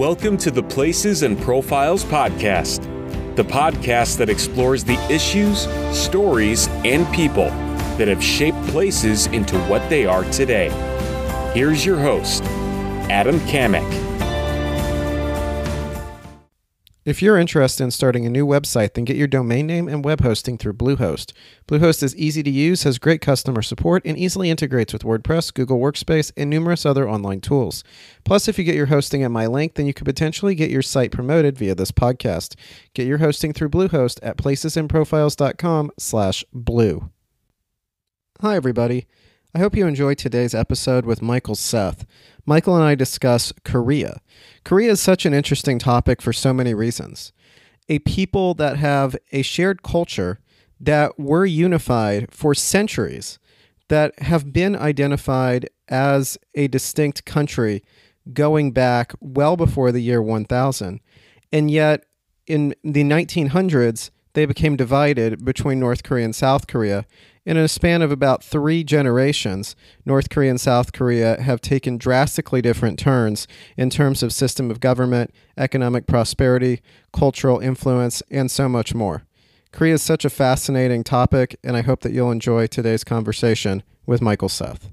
Welcome to the Places and Profiles podcast, the podcast that explores the issues, stories, and people that have shaped places into what they are today. Here's your host, Adam Kamek. If you're interested in starting a new website, then get your domain name and web hosting through Bluehost. Bluehost is easy to use, has great customer support, and easily integrates with WordPress, Google Workspace, and numerous other online tools. Plus, if you get your hosting at my link, then you could potentially get your site promoted via this podcast. Get your hosting through Bluehost at placesandprofiles.com/blue. Hi, everybody. I hope you enjoyed today's episode with Michael Seth. Michael and I discuss Korea. Korea is such an interesting topic for so many reasons. A people that have a shared culture that were unified for centuries, that have been identified as a distinct country going back well before the year 1000. And yet, in the 1900s, they became divided between North Korea and South Korea. In a span of about 3 generations, North Korea and South Korea have taken drastically different turns in terms of system of government, economic prosperity, cultural influence, and so much more. Korea is such a fascinating topic, and I hope that you'll enjoy today's conversation with Michael Seth.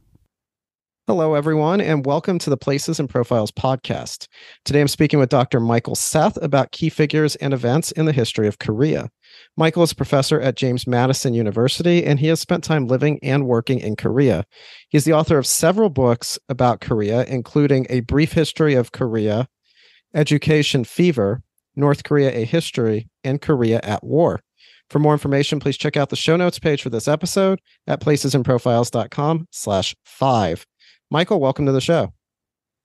Hello, everyone, and welcome to the Places and Profiles podcast. Today I'm speaking with Dr. Michael Seth about key figures and events in the history of Korea. Michael is a professor at James Madison University, and he has spent time living and working in Korea. He's the author of several books about Korea, including A Brief History of Korea, Education Fever, North Korea a History, and Korea at War. For more information, please check out the show notes page for this episode at placesandprofiles.com/5. Michael, welcome to the show.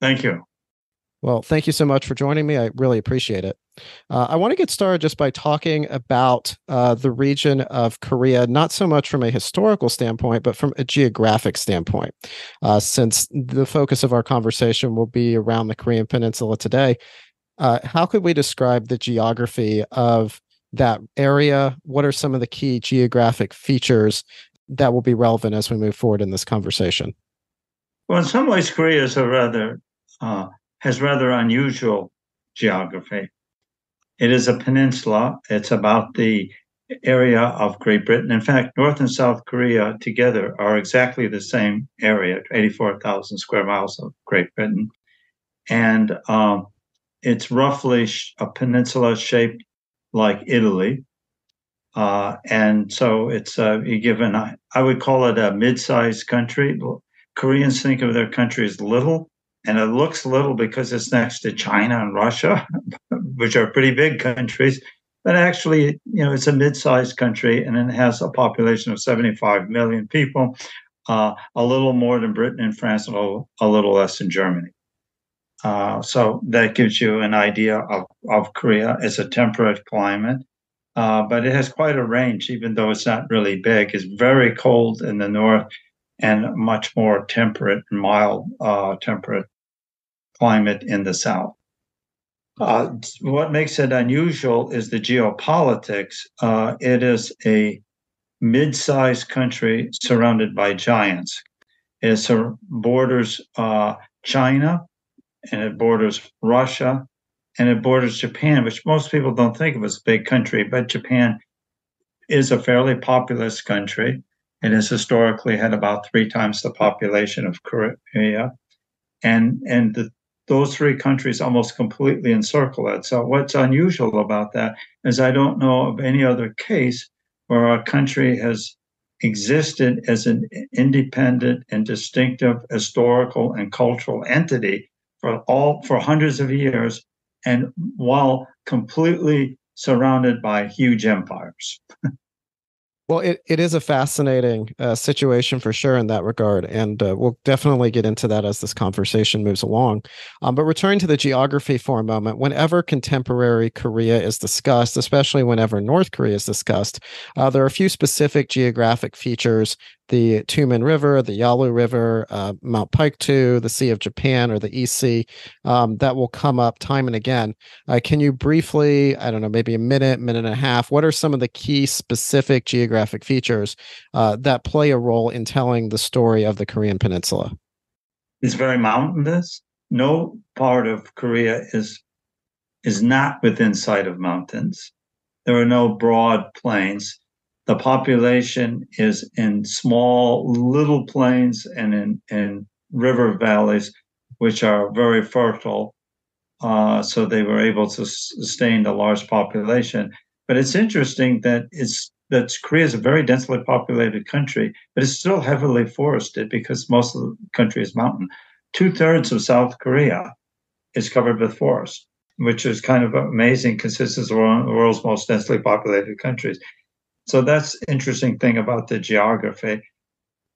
Thank you. Well, thank you so much for joining me. I really appreciate it. I want to get started just by talking about the region of Korea, not so much from a historical standpoint, but from a geographic standpoint. Since the focus of our conversation will be around the Korean Peninsula today, how could we describe the geography of that area? What are some of the key geographic features that will be relevant as we move forward in this conversation? Well, in some ways, Korea is has rather unusual geography. It is a peninsula. It's about the area of Great Britain. In fact, North and South Korea together are exactly the same area, 84,000 square miles of Great Britain. And it's roughly a peninsula shaped like Italy. And so it's I would call it a mid-sized country. Koreans think of their country as little, and it looks little because it's next to China and Russia, which are pretty big countries. But actually, it's a mid-sized country, and it has a population of 75 million people, a little more than Britain and France, and a little less than Germany. So that gives you an idea of Korea. It's a temperate climate, but it has quite a range, even though it's not really big. It's very cold in the north, and much more temperate and mild temperate climate in the south. What makes it unusual is the geopolitics. It is a mid-sized country surrounded by giants. It borders China, and it borders Russia, and it borders Japan, which most people don't think of as a big country, but Japan is a fairly populous country. It has historically had about 3 times the population of Korea, and those 3 countries almost completely encircle it. So what's unusual about that is I don't know of any other case where a country has existed as an independent and distinctive historical and cultural entity for hundreds of years, and while completely surrounded by huge empires. Well, it is a fascinating situation for sure in that regard, and we'll definitely get into that as this conversation moves along. But returning to the geography for a moment, whenever contemporary Korea is discussed, especially whenever North Korea is discussed, there are a few specific geographic features: the Tumen River, the Yalu River, Mount Paektu, the Sea of Japan, or the East Sea, that will come up time and again. Can you briefly, I don't know, maybe a minute and a half, what are some of the key specific geographic features that play a role in telling the story of the Korean Peninsula? It's very mountainous. No part of Korea is is not within sight of mountains. There are no broad plains. The population is in small little plains and in river valleys, which are very fertile. So they were able to sustain a large population. But it's interesting that Korea is a very densely populated country, but it's still heavily forested because most of the country is mountain. 2/3 of South Korea is covered with forest, which is kind of amazing because this is one of the world's most densely populated countries. So that's the interesting thing about the geography.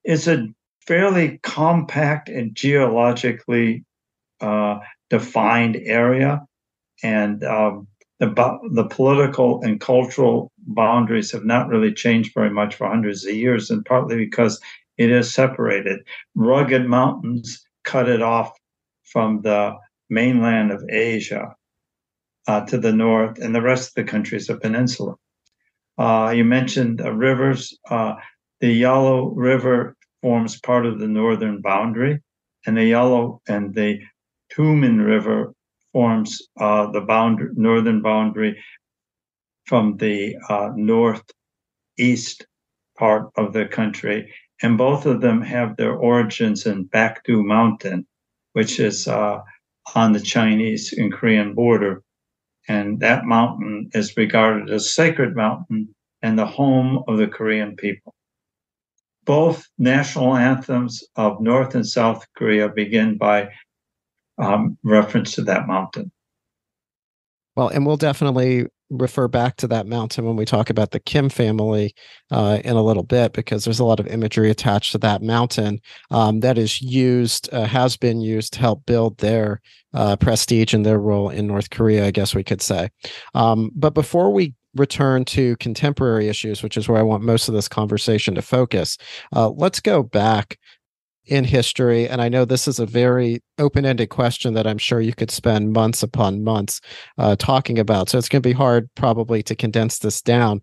It's a fairly compact and geologically defined area, and the political and cultural boundaries have not really changed very much for hundreds of years, and partly because it is separated. Rugged mountains cut it off from the mainland of Asia to the north, and the rest of the country is a peninsula. You mentioned rivers. The Yellow River forms part of the northern boundary, and the Tumen River forms the northern boundary from the northeast part of the country. And both of them have their origins in Bakdu Mountain, which is on the Chinese and Korean border. And that mountain is regarded as a sacred mountain and the home of the Korean people. Both national anthems of North and South Korea begin by reference to that mountain. Well, and we'll definitely refer back to that mountain when we talk about the Kim family in a little bit, because there's a lot of imagery attached to that mountain that has been used to help build their prestige and their role in North Korea, I guess we could say. But before we return to contemporary issues, which is where I want most of this conversation to focus, let's go back in history. And I know this is a very open-ended question that I'm sure you could spend months upon months talking about. So it's going to be hard probably to condense this down.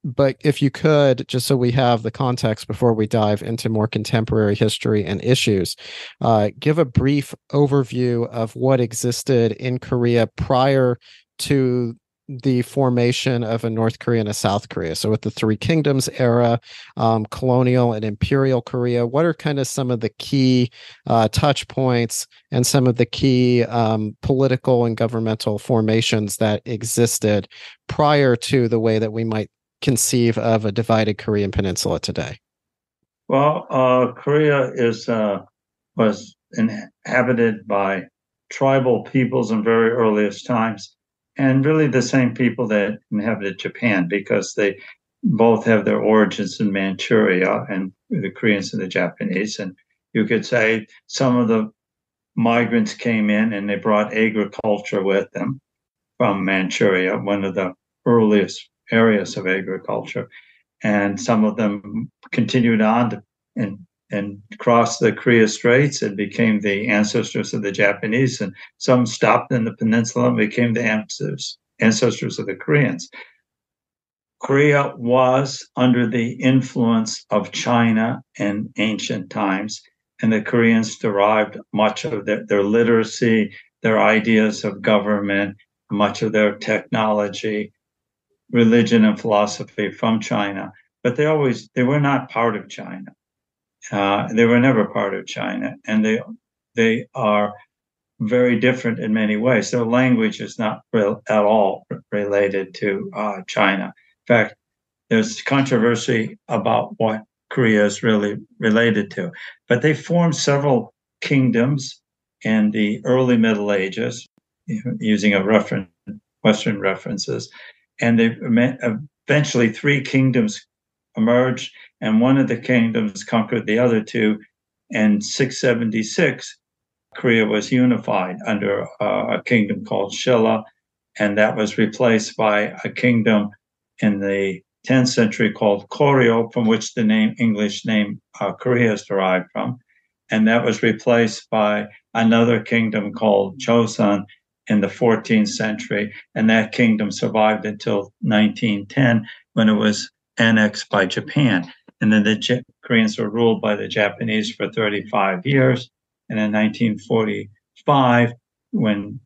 But if you could, just so we have the context before we dive into more contemporary history and issues, give a brief overview of what existed in Korea prior to the formation of a North Korea and a South Korea. So with the Three Kingdoms era, colonial and imperial Korea, what are kind of some of the key touch points and some of the key political and governmental formations that existed prior to the way that we might conceive of a divided Korean peninsula today? Well, Korea was inhabited by tribal peoples in very earliest times, and really the same people that inhabited Japan, because they both have their origins in Manchuria, and the Koreans and the Japanese. And you could say some of the migrants came in and they brought agriculture with them from Manchuria, one of the earliest areas of agriculture. And some of them continued on and crossed the Korea Straits and became the ancestors of the Japanese, and some stopped in the peninsula and became the ancestors of the Koreans. Korea was under the influence of China in ancient times, and the Koreans derived much of their literacy, their ideas of government, much of their technology, religion, and philosophy from China. But they were not part of China. They were never part of China, and they are very different in many ways. Their language is not at all related to China. In fact, there's controversy about what Korea is really related to. But they formed several kingdoms in the early Middle Ages, using Western references, and eventually three kingdoms emerged, and one of the kingdoms conquered the other two. In 676, Korea was unified under a kingdom called Shilla, and that was replaced by a kingdom in the 10th century called Koryo, from which the English name Korea is derived from. And that was replaced by another kingdom called Joseon in the 14th century. And that kingdom survived until 1910, when it was annexed by Japan. And then the Koreans were ruled by the Japanese for 35 years. And in 1945, when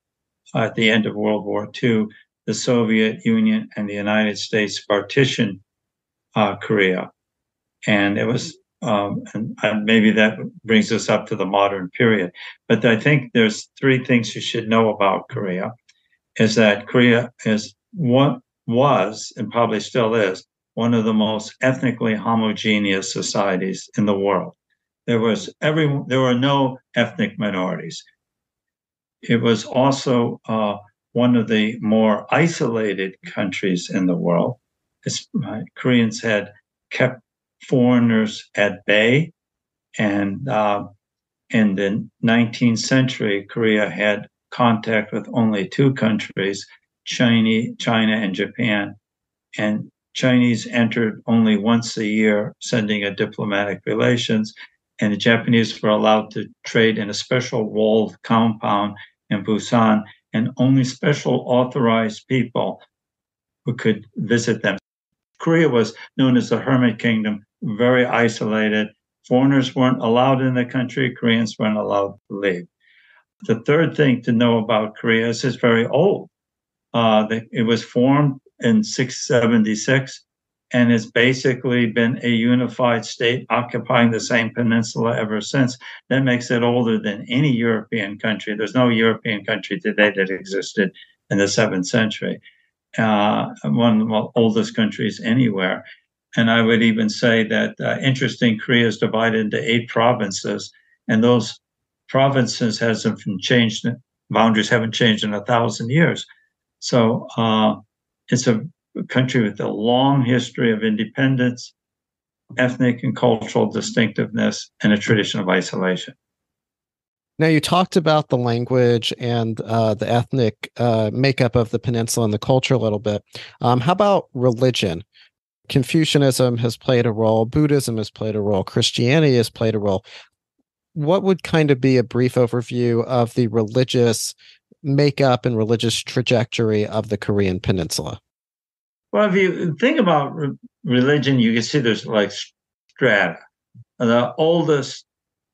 at the end of World War II, the Soviet Union and the United States partitioned Korea. And it was, and maybe that brings us up to the modern period. But I think there's three things you should know about Korea. Is that Korea is what was and probably still is one of the most ethnically homogeneous societies in the world. There were no ethnic minorities. It was also one of the more isolated countries in the world. Koreans had kept foreigners at bay, and in the 19th century, Korea had contact with only two countries, China and Japan. And Chinese entered only once a year, sending a diplomatic relations, and the Japanese were allowed to trade in a special walled compound in Busan, and only special authorized people who could visit them. Korea was known as the Hermit Kingdom, very isolated. Foreigners weren't allowed in the country. Koreans weren't allowed to leave. The third thing to know about Korea is it's very old. It was formed in 676 and has basically been a unified state occupying the same peninsula ever since. That makes it older than any European country. There's no European country today that existed in the 7th century. One of the oldest countries anywhere. And I would even say that interesting, Korea is divided into 8 provinces, and those provinces hasn't changed. Boundaries haven't changed in 1,000 years. So it's a country with a long history of independence, ethnic and cultural distinctiveness, and a tradition of isolation. Now, you talked about the language and the ethnic makeup of the peninsula and the culture a little bit. How about religion? Confucianism has played a role. Buddhism has played a role. Christianity has played a role. What would kind of be a brief overview of the religious makeup and religious trajectory of the Korean peninsula? Well, if you think about religion, you can see there's like strata. The oldest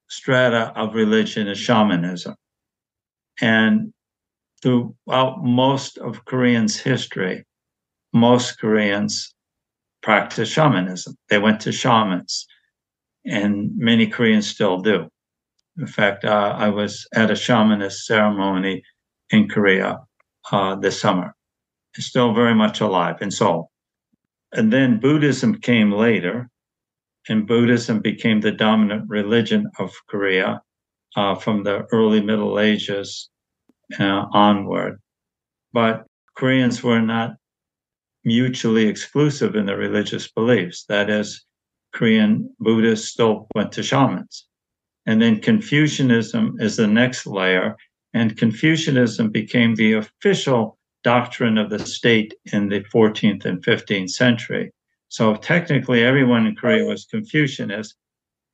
strata of religion is shamanism. And throughout most of Koreans' history, most Koreans practice shamanism. They went to shamans, and many Koreans still do. In fact, I was at a shamanist ceremony in Korea this summer. It's still very much alive in Seoul. And then Buddhism came later, and Buddhism became the dominant religion of Korea from the early Middle Ages onward. But Koreans were not mutually exclusive in their religious beliefs. That is, Korean Buddhists still went to shamans. And then Confucianism is the next layer, and Confucianism became the official doctrine of the state in the 14th and 15th century. So technically, everyone in Korea was Confucianist,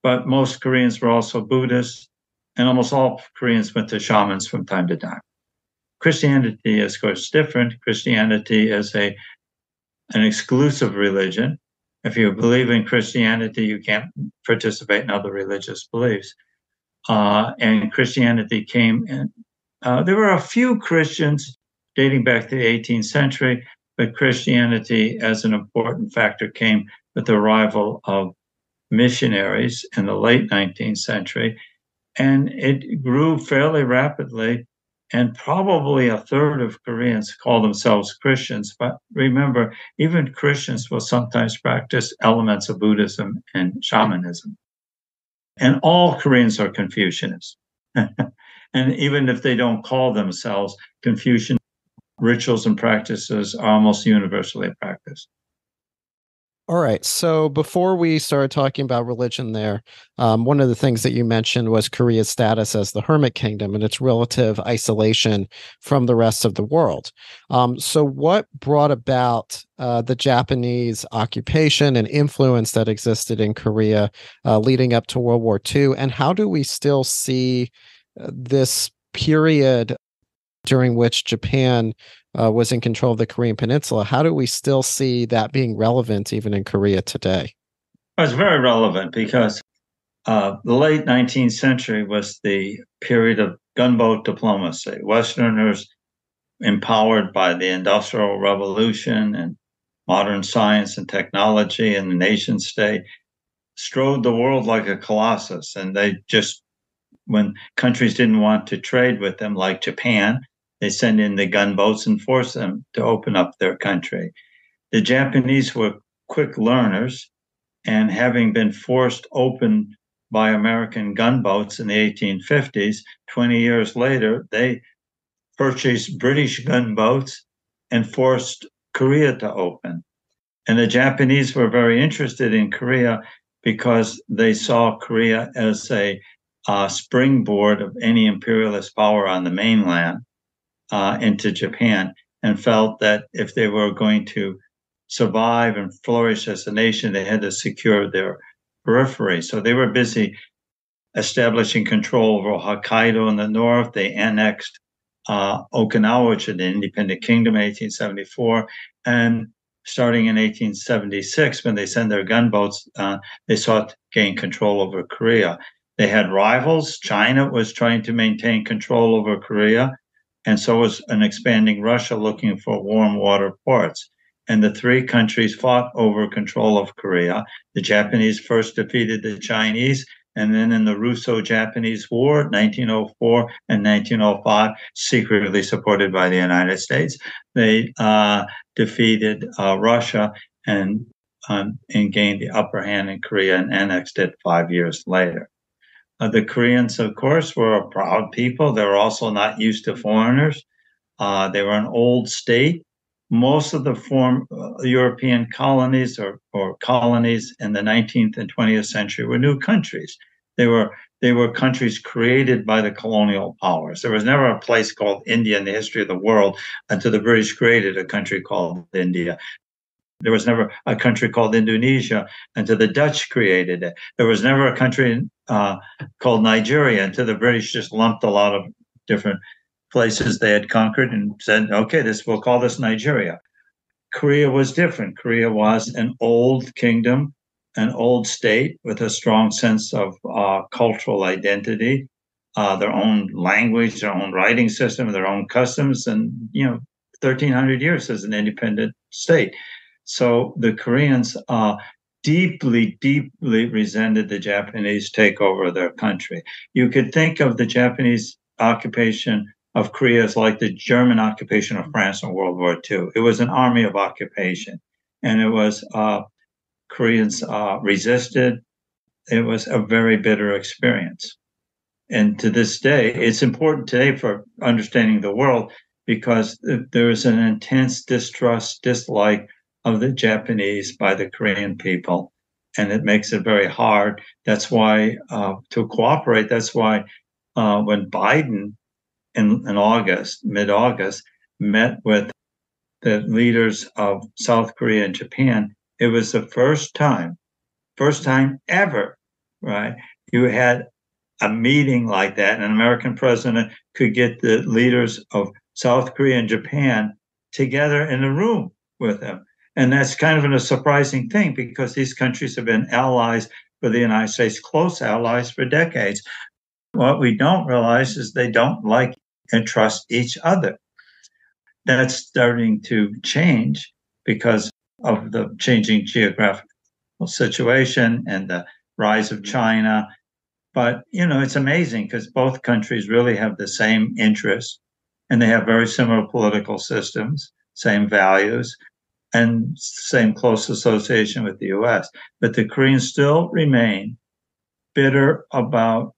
but most Koreans were also Buddhists, and almost all Koreans went to shamans from time to time. Christianity is, of course, different. Christianity is an exclusive religion. If you believe in Christianity, you can't participate in other religious beliefs. And Christianity came in. There were a few Christians dating back to the 18th century, but Christianity as an important factor came with the arrival of missionaries in the late 19th century. And it grew fairly rapidly. And probably a third of Koreans call themselves Christians. But remember, even Christians will sometimes practice elements of Buddhism and shamanism. And all Koreans are Confucianists. And even if they don't call themselves, Confucian rituals and practices are almost universally practiced. All right. So before we started talking about religion there, one of the things that you mentioned was Korea's status as the Hermit Kingdom and its relative isolation from the rest of the world. So what brought about the Japanese occupation and influence that existed in Korea leading up to World War II? And how do we still see this period during which Japan was in control of the Korean Peninsula? How do we still see that being relevant even in Korea today? It's very relevant because the late 19th century was the period of gunboat diplomacy. Westerners empowered by the Industrial Revolution and modern science and technology and the nation state, strode the world like a colossus. And they just, when countries didn't want to trade with them, like Japan, they send in the gunboats and force them to open up their country. The Japanese were quick learners, and having been forced open by American gunboats in the 1850s, 20 years later, they purchased British gunboats and forced Korea to open. And the Japanese were very interested in Korea because they saw Korea as a springboard of any imperialist power on the mainland into Japan, and felt that if they were going to survive and flourish as a nation, they had to secure their periphery. So they were busy establishing control over Hokkaido in the north. They annexed Okinawa, which is an independent kingdom, in 1874. And starting in 1876, when they sent their gunboats, they sought to gain control over Korea. They had rivals. China was trying to maintain control over Korea, and so was an expanding Russia looking for warm water ports. And the three countries fought over control of Korea. The Japanese first defeated the Chinese, and then in the Russo-Japanese War, 1904 and 1905, secretly supported by the United States, they defeated Russia and gained the upper hand in Korea and annexed it 5 years later. The Koreans, of course, were a proud people. They were also not used to foreigners. They were an old state. Most of the European colonies or colonies in the 19th and 20th century were new countries. They were countries created by the colonial powers. There was never a place called India in the history of the world until the British created a country called India. There was never a country called Indonesia until the Dutch created it. There was never a country called Nigeria until the British just lumped a lot of different places they had conquered and said, okay, we'll call this Nigeria. Korea was different. Korea was an old kingdom, an old state with a strong sense of cultural identity, their own language, their own writing system, their own customs, and 1,300 years as an independent state. So the Koreans deeply, deeply resented the Japanese takeover of their country. You could think of the Japanese occupation of Korea as like the German occupation of France in World War II. It was an army of occupation, and it was Koreans resisted. It was a very bitter experience. And to this day, it's important today for understanding the world because there is an intense distrust, dislike of the Japanese by the Korean people, and it makes it very hard. That's why to cooperate, that's why when Biden in August, mid-August, met with the leaders of South Korea and Japan, it was the first time ever, right? You had a meeting like that, and an American president could get the leaders of South Korea and Japan together in a room with them. And that's kind of a surprising thing because these countries have been allies for the United States, close allies for decades. What we don't realize is they don't like and trust each other. That's starting to change because of the changing geographical situation and the rise of China. But, it's amazing because both countries really have the same interests and they have very similar political systems, same values, and same close association with the US. But the Koreans still remain bitter about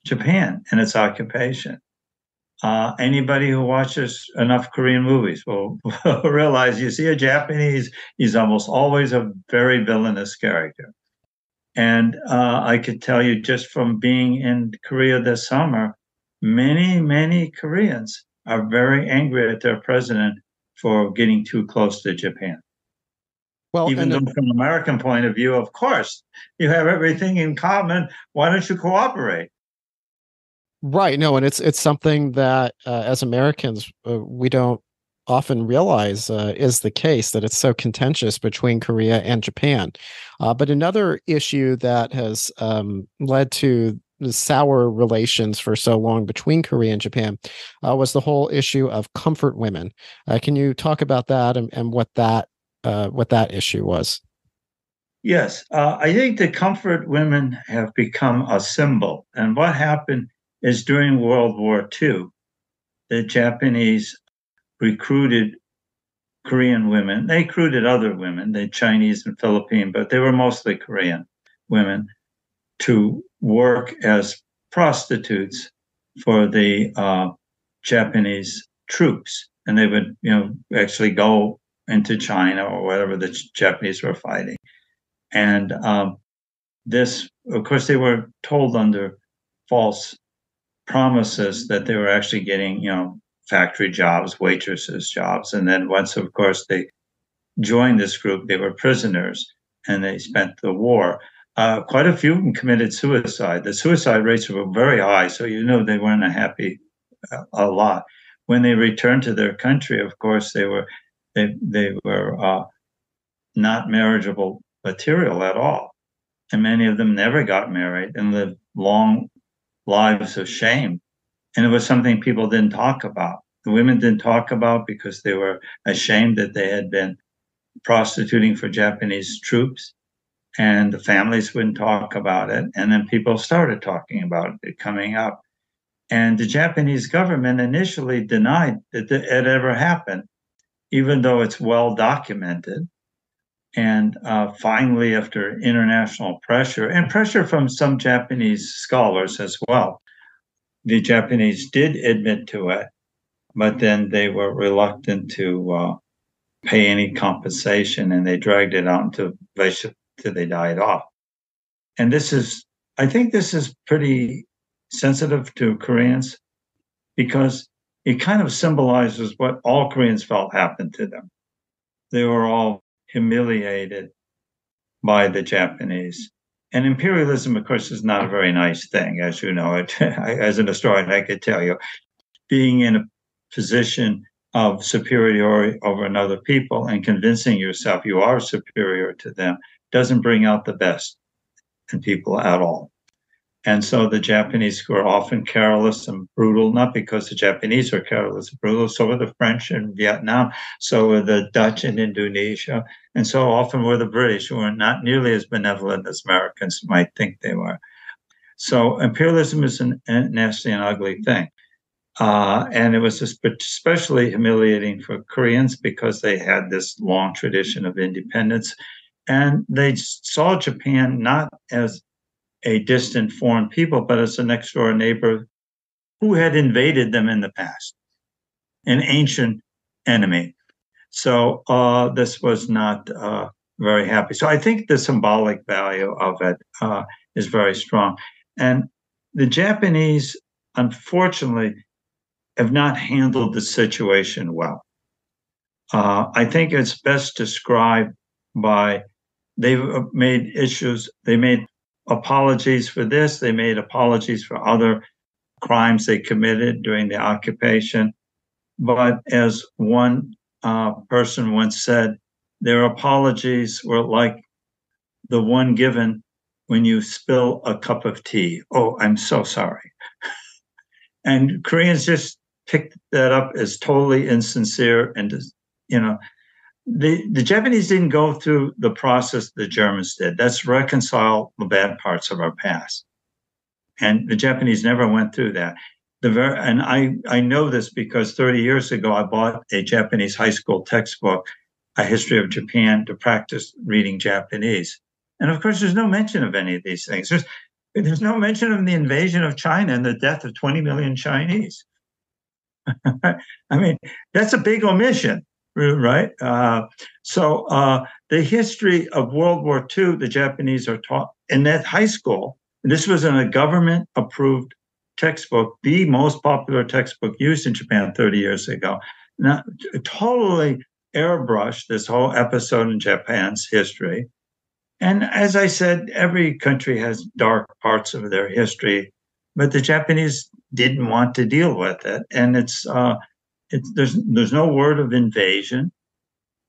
Japan and its occupation. Anybody who watches enough Korean movies will realize you see a Japanese, he's almost always a very villainous character. And I could tell you just from being in Korea this summer, many, many Koreans are very angry at their president for getting too close to Japan. Well, even though from an American point of view, of course, you have everything in common. Why don't you cooperate? Right. No, and it's something that as Americans, we don't often realize is the case, that it's so contentious between Korea and Japan. But another issue that has led to sour relations for so long between Korea and Japan was the whole issue of comfort women. Can you talk about that and what that issue was? Yes, I think the comfort women have become a symbol. And what happened is during World War II, the Japanese recruited Korean women. They recruited other women, the Chinese and Philippine, but they were mostly Korean women to work as prostitutes for the Japanese troops. And they would, actually go into China or whatever the Japanese were fighting. And this, of course, they were told under false promises that they were actually getting, factory jobs, waitresses jobs. And then once, of course, they joined this group, they were prisoners and they spent the war. Quite a few of them committed suicide. The suicide rates were very high, so they weren't a lot. When they returned to their country, of course, they were not marriageable material at all, and many of them never got married and lived long lives of shame. And it was something people didn't talk about. The women didn't talk about because they were ashamed that they had been prostituting for Japanese troops, and the families wouldn't talk about it. And then people started talking about it coming up. And the Japanese government initially denied that it ever happened, even though it's well documented. And finally, after international pressure and pressure from some Japanese scholars as well, the Japanese did admit to it, but then they were reluctant to pay any compensation, and they dragged it out until they died off. And I think this is pretty sensitive to Koreans because it kind of symbolizes what all Koreans felt happened to them. They were all humiliated by the Japanese. And imperialism, of course, is not a very nice thing, as you know. As an historian, I could tell you, being in a position of superiority over another people and convincing yourself you are superior to them doesn't bring out the best in people at all. And so the Japanese were often careless and brutal, not because the Japanese are careless and brutal, so were the French in Vietnam, so were the Dutch in Indonesia, and so often were the British, who were not nearly as benevolent as Americans might think they were. So imperialism is a nasty and ugly thing. And it was especially humiliating for Koreans because they had this long tradition of independence. And they saw Japan not as a distant foreign people, but as a next door neighbor who had invaded them in the past, an ancient enemy. So this was not very happy. So I think the symbolic value of it is very strong. And the Japanese, unfortunately, have not handled the situation well. I think it's best described by they made apologies for this. They made apologies for other crimes they committed during the occupation. But as one person once said, their apologies were like the one given when you spill a cup of tea. Oh, I'm so sorry. And Koreans just picked that up as totally insincere. And, the Japanese didn't go through the process the Germans did. That's reconcile the bad parts of our past. And the Japanese never went through that. And I know this because 30 years ago, I bought a Japanese high school textbook, A History of Japan, to practice reading Japanese. And of course, there's no mention of any of these things. There's no mention of the invasion of China and the death of 20 million Chinese. I mean, that's a big omission, right? So the history of World War II, the Japanese are taught in that high school. This was in a government-approved textbook, the most popular textbook used in Japan 30 years ago. Now, totally airbrushed this whole episode in Japan's history. And as I said, every country has dark parts of their history, but the Japanese didn't want to deal with it. And there's no word of invasion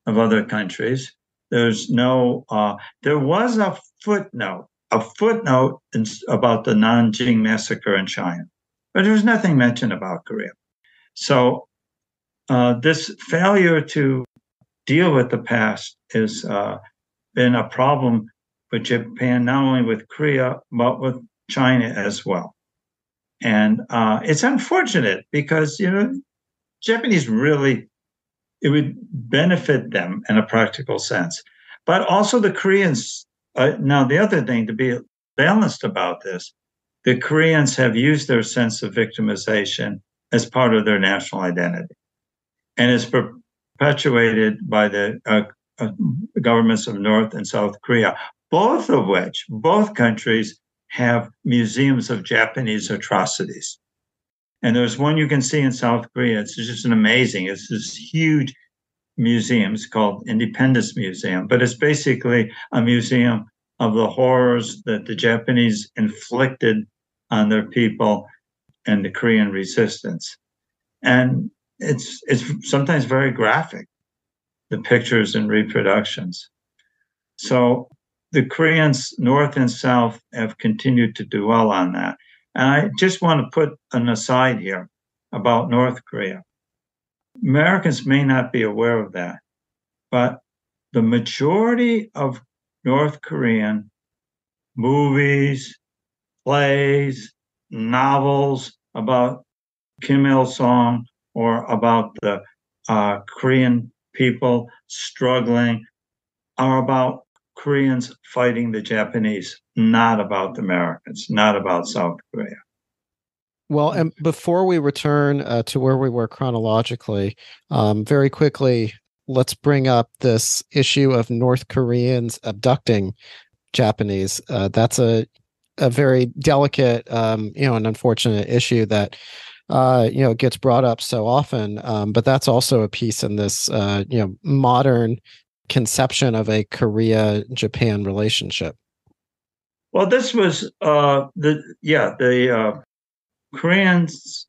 of other countries. There was a footnote a footnote about the Nanjing massacre in China, but there was nothing mentioned about Korea. So this failure to deal with the past has been a problem for Japan, not only with Korea, but with China as well. And it's unfortunate because, Japanese really, it would benefit them in a practical sense. But also the Koreans, now the other thing to be balanced about this, the Koreans have used their sense of victimization as part of their national identity. And it's perpetuated by the governments of North and South Korea, both countries have museums of Japanese atrocities. And there's one you can see in South Korea. It's just it's this huge museum. It's called Independence Museum, but it's basically a museum of the horrors that the Japanese inflicted on their people and the Korean resistance. And it's sometimes very graphic, the pictures and reproductions. So the Koreans, North and South, have continued to dwell on that. And I just want to put an aside here about North Korea. Americans may not be aware of that, but the majority of North Korean movies, plays, novels about Kim Il-sung or about the Korean people struggling are about Koreans fighting the Japanese, not about the Americans, not about South Korea. Well, and before we return to where we were chronologically, very quickly, let's bring up this issue of North Koreans abducting Japanese. That's a very delicate, and unfortunate issue that gets brought up so often. But that's also a piece in this, modern conception of a Korea-Japan relationship. Well, this was the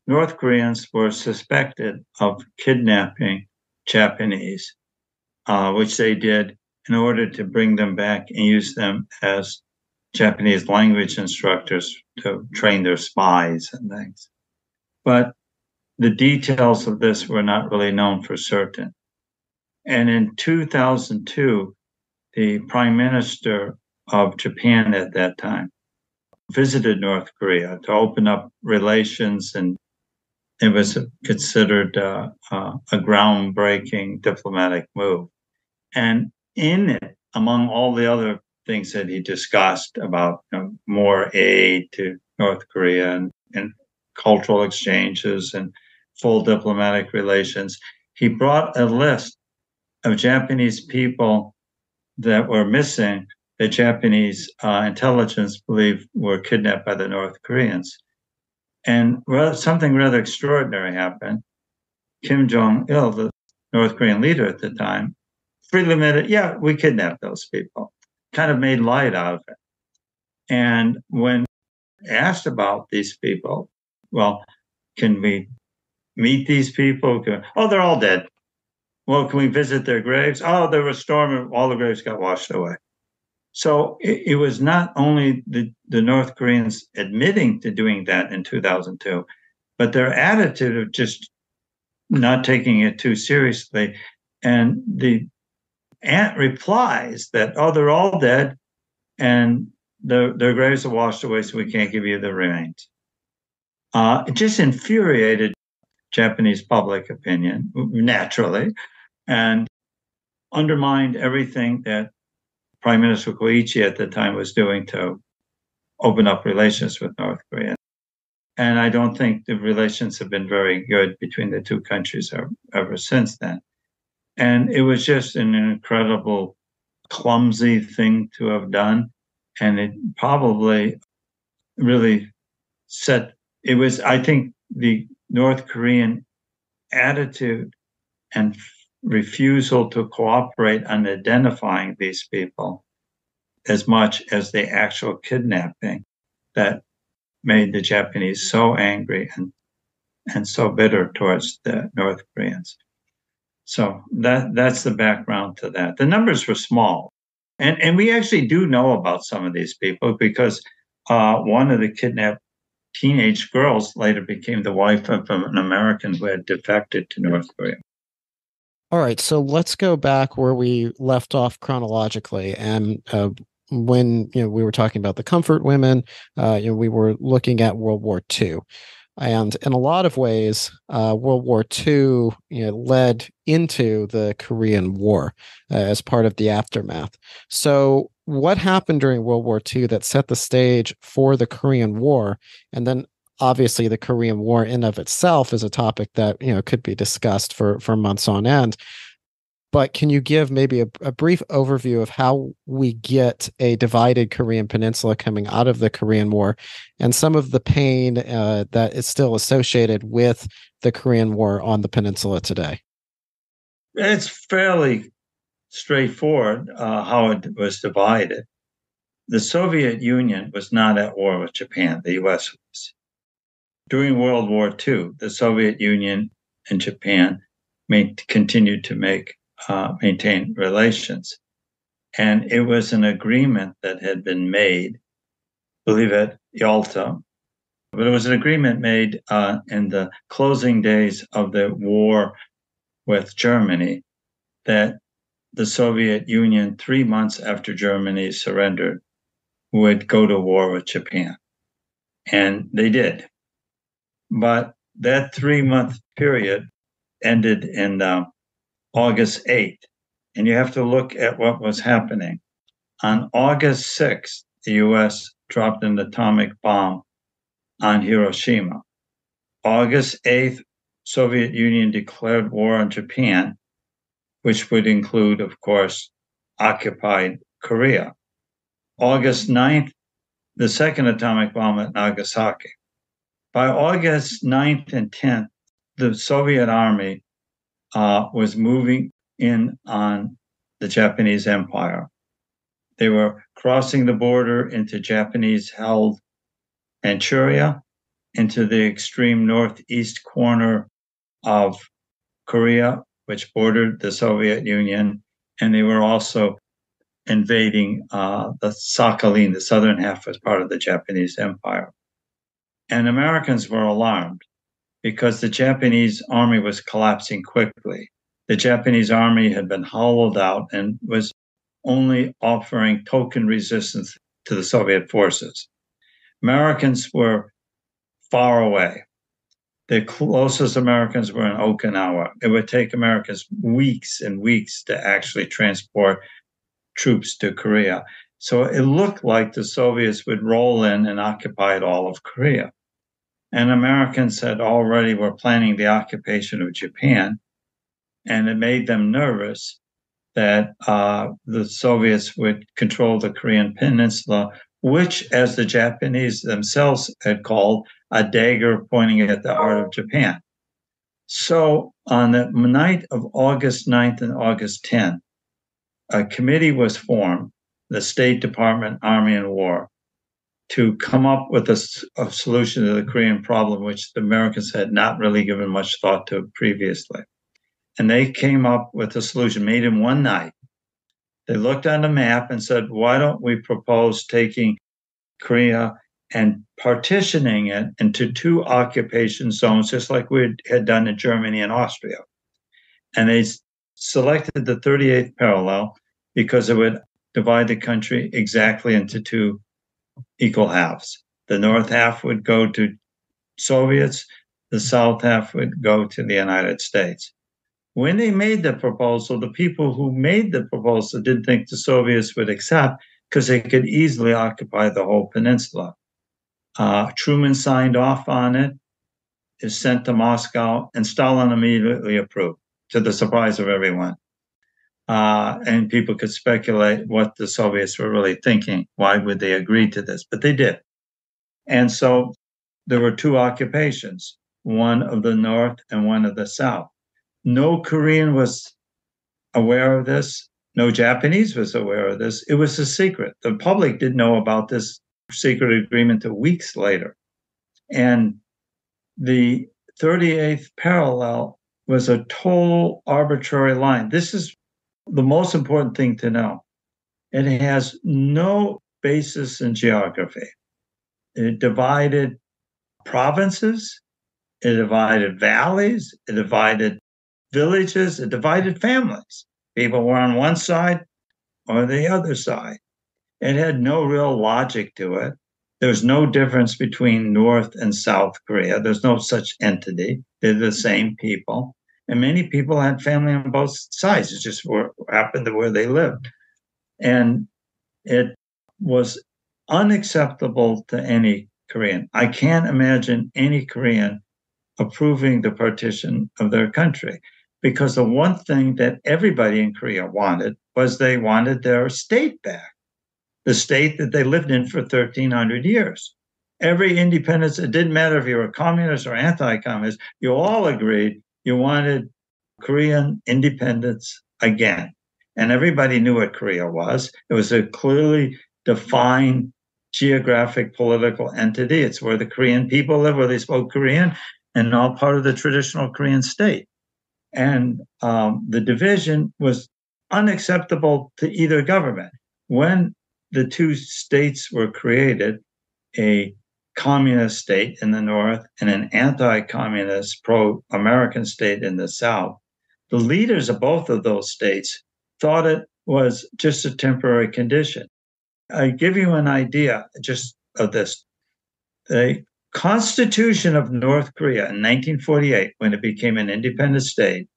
North Koreans were suspected of kidnapping Japanese, which they did in order to bring them back and use them as Japanese language instructors to train their spies and things. But the details of this were not really known for certain. And in 2002, the Prime Minister of Japan at that time visited North Korea to open up relations, and it was considered a groundbreaking diplomatic move. And in it, among all the other things that he discussed about more aid to North Korea and cultural exchanges and full diplomatic relations, he brought a list of Japanese people that were missing that Japanese intelligence believed were kidnapped by the North Koreans. And something rather extraordinary happened. Kim Jong-il, the North Korean leader at the time, freely admitted, yeah, we kidnapped those people, kind of made light out of it. And when asked about these people, well, can we meet these people? Oh, they're all dead. Well, can we visit their graves? Oh, there was a storm and all the graves got washed away. So it was not only the North Koreans admitting to doing that in 2002, but their attitude of just not taking it too seriously. And the aunt replies that, oh, they're all dead and their graves are washed away, so we can't give you the remains. It just infuriated Japanese public opinion, naturally, and undermined everything that Prime Minister Koichi at the time was doing to open up relations with North Korea. And I don't think the relations have been very good between the two countries ever since then. And it was just an incredible, clumsy thing to have done. And it probably really I think the North Korean attitude and refusal to cooperate on identifying these people as much as the actual kidnapping that made the Japanese so angry and so bitter towards the North Koreans. So that's the background to that. The numbers were small. And we actually do know about some of these people because one of the kidnapped teenage girls later became the wife of an American who had defected to North Korea. All right, so let's go back where we left off chronologically, and when we were talking about the comfort women, we were looking at World War II. And in a lot of ways, World War II led into the Korean War as part of the aftermath. So what happened during World War II that set the stage for the Korean War? And then obviously the Korean War in of itself is a topic that could be discussed for months on end. But can you give maybe a brief overview of how we get a divided Korean peninsula coming out of the Korean War and some of the pain that is still associated with the Korean War on the peninsula today? It's fairly straightforward how it was divided. The Soviet Union was not at war with Japan, the US was. During World War II, the Soviet Union and Japan continued to maintain relations. And it was an agreement that had been made, I believe at Yalta, but it was an agreement made in the closing days of the war with Germany that the Soviet Union, 3 months after Germany surrendered, would go to war with Japan. And they did. But that 3-month period ended in August 8th. And you have to look at what was happening. On August 6th, the US dropped an atomic bomb on Hiroshima. August 8th, Soviet Union declared war on Japan, which would include, of course, occupied Korea. August 9th, the second atomic bomb at Nagasaki. By August 9th and 10th, the Soviet army was moving in on the Japanese Empire. They were crossing the border into Japanese-held Manchuria, into the extreme northeast corner of Korea, which bordered the Soviet Union, and they were also invading the Sakhalin, the southern half was part of the Japanese Empire. And Americans were alarmed because the Japanese army was collapsing quickly. The Japanese army had been hollowed out and was only offering token resistance to the Soviet forces. Americans were far away. The closest Americans were in Okinawa. It would take Americans weeks and weeks to actually transport troops to Korea. So it looked like the Soviets would roll in and occupy all of Korea. And Americans had already were planning the occupation of Japan, and it made them nervous that the Soviets would control the Korean peninsula, which, as the Japanese themselves had called, a dagger pointing at the heart of Japan. So on the night of August 9th and August 10th, a committee was formed, the State Department, Army and War, to come up with a solution to the Korean problem, which the Americans had not really given much thought to previously. And they came up with a solution made in one night. They looked on the map and said, why don't we propose taking Korea and partitioning it into 2 occupation zones, just like we had done in Germany and Austria. And they selected the 38th parallel because it would divide the country exactly into 2 equal halves. The north half would go to Soviets, the south half would go to the United States. When they made the proposal, the people who made the proposal didn't think the Soviets would accept because they could easily occupy the whole peninsula. Truman signed off on it, is sent to Moscow, and Stalin immediately approved, to the surprise of everyone. And people could speculate what the Soviets were really thinking. Why would they agree to this? But they did. And so there were 2 occupations, one of the north and one of the south. No Korean was aware of this. No Japanese was aware of this. It was a secret. The public didn't know about this secret agreement until weeks later. And the 38th parallel was a total arbitrary line. This is the most important thing to know. It has no basis in geography. It divided provinces, it divided valleys, it divided villages, it divided families. People were on one side or the other side. It had no real logic to it. There was no difference between North and South Korea. There's no such entity. They're the same people. And many people had family on both sides. It just happened to where they lived. And it was unacceptable to any Korean. I can't imagine any Korean approving the partition of their country, because the one thing that everybody in Korea wanted was they wanted their state back, the state that they lived in for 1,300 years. Every independence, it didn't matter if you were communist or anti-communist, you all agreed you wanted Korean independence again. And everybody knew what Korea was. It was a clearly defined geographic political entity. It's where the Korean people live, where they spoke Korean, and all part of the traditional Korean state. And the division was unacceptable to either government. When the two states were created, a communist state in the north and an anti-communist pro-American state in the south, the leaders of both of those states thought it was just a temporary condition. I give you an idea just of this. The Constitution of North Korea in 1948, when it became an independent state,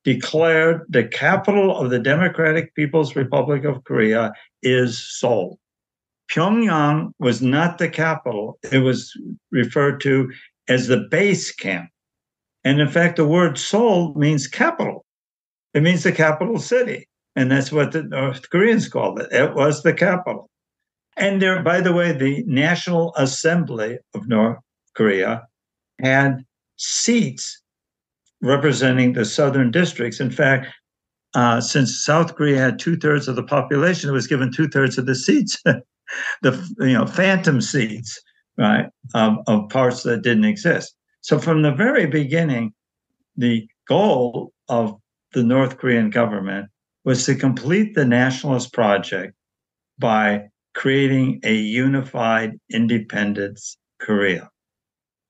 declared the capital of the Democratic People's Republic of Korea is Seoul. Pyongyang was not the capital. It was referred to as the base camp. And in fact, the word Seoul means capital. It means the capital city. And that's what the North Koreans called it. It was the capital. And there, by the way, the National Assembly of North Korea had seats representing the southern districts. In fact, since South Korea had 2/3 of the population, it was given 2/3 of the seats, the phantom seats, right, of parts that didn't exist. So from the very beginning, the goal of the North Korean government was to complete the nationalist project by creating a unified independence Korea.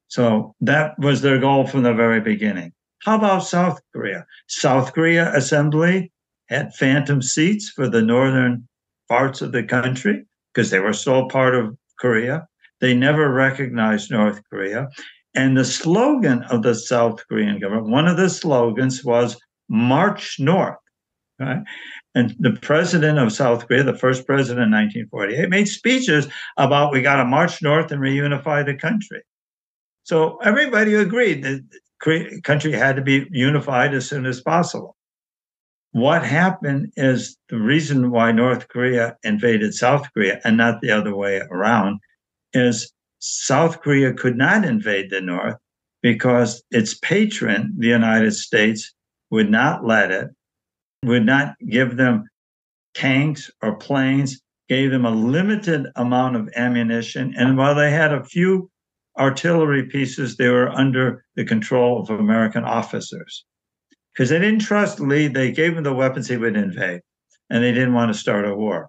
So that was their goal from the very beginning. How about South Korea? South Korea Assembly had phantom seats for the northern parts of the country because they were still part of Korea. They never recognized North Korea. And the slogan of the South Korean government, one of the slogans was March North, right? And the president of South Korea, the first president in 1948, made speeches about we got to march north and reunify the country. So everybody agreed that the country had to be unified as soon as possible. What happened is the reason why North Korea invaded South Korea and not the other way around is South Korea could not invade the North because its patron, the United States, would not let it, would not give them tanks or planes, gave them a limited amount of ammunition. And while they had a few artillery pieces, they were under the control of American officers. Because they didn't trust Lee, they gave him the weapons he would invade, and they didn't want to start a war.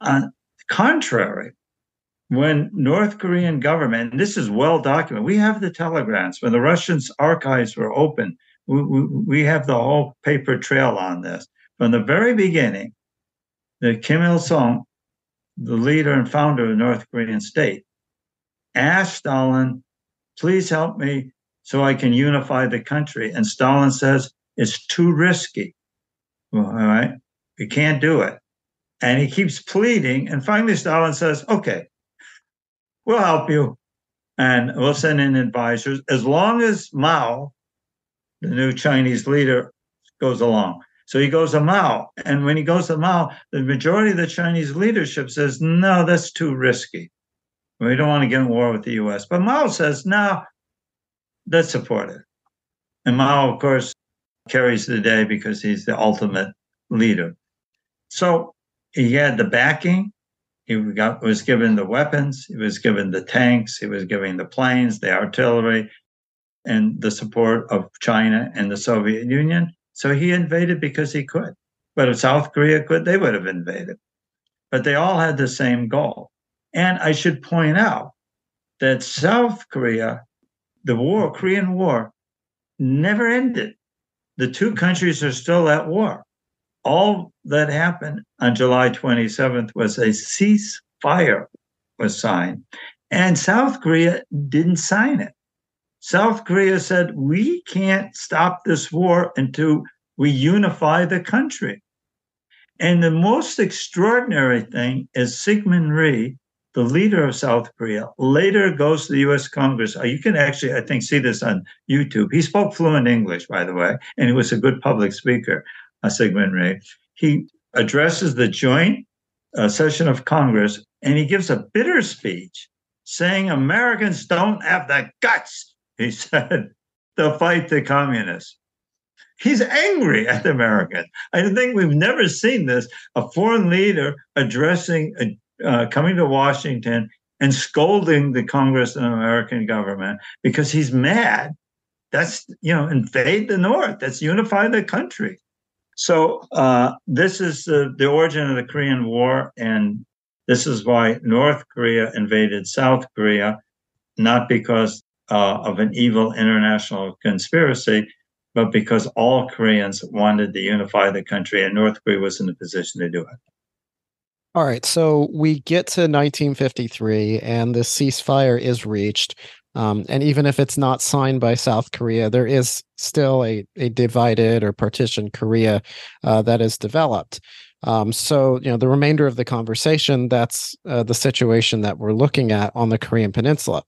On the contrary, when North Korean government, and this is well documented, we have the telegrams, when the Russians' archives were open, we have the whole paper trail on this. From the very beginning, the Kim Il-sung, the leader and founder of the North Korean state, asked Stalin, please help me so I can unify the country. And Stalin says, it's too risky. Well, all right, we can't do it. And he keeps pleading. And finally, Stalin says, okay, we'll help you. And we'll send in advisors as long as Mao, the new Chinese leader, goes along. So he goes to Mao. And when he goes to Mao, the majority of the Chinese leadership says, no, that's too risky. We don't want to get in war with the US. But Mao says, no, let's support it. And Mao, of course, carries the day because he's the ultimate leader. So he had the backing. He was given the weapons. He was given the tanks. He was given the planes, the artillery, and the support of China and the Soviet Union. So he invaded because he could. But if South Korea could, they would have invaded. but they all had the same goal. And I should point out that South Korea, the war, Korean War, never ended. The two countries are still at war. All that happened on July 27th was a ceasefire was signed, and South Korea didn't sign it. South Korea said, we can't stop this war until we unify the country. And the most extraordinary thing is Syngman Rhee, the leader of South Korea, later goes to the U.S. Congress. You can actually, I think, see this on YouTube. He spoke fluent English, by the way, and he was a good public speaker, Syngman Rhee. He addresses the joint session of Congress, and he gives a bitter speech saying Americans don't have the guts, he said, to fight the communists. He's angry at the Americans. I think we've never seen this, a foreign leader addressing, coming to Washington and scolding the Congress and American government because he's mad. That's, invade the North. That's unify the country. So this is the origin of the Korean War, and this is why North Korea invaded South Korea, not because of an evil international conspiracy, but because all Koreans wanted to unify the country, and North Korea was in a position to do it. All right, so we get to 1953, and the ceasefire is reached. And even if it's not signed by South Korea, there is still a divided or partitioned Korea that is developed. So, the remainder of the conversation, that's the situation that we're looking at on the Korean Peninsula.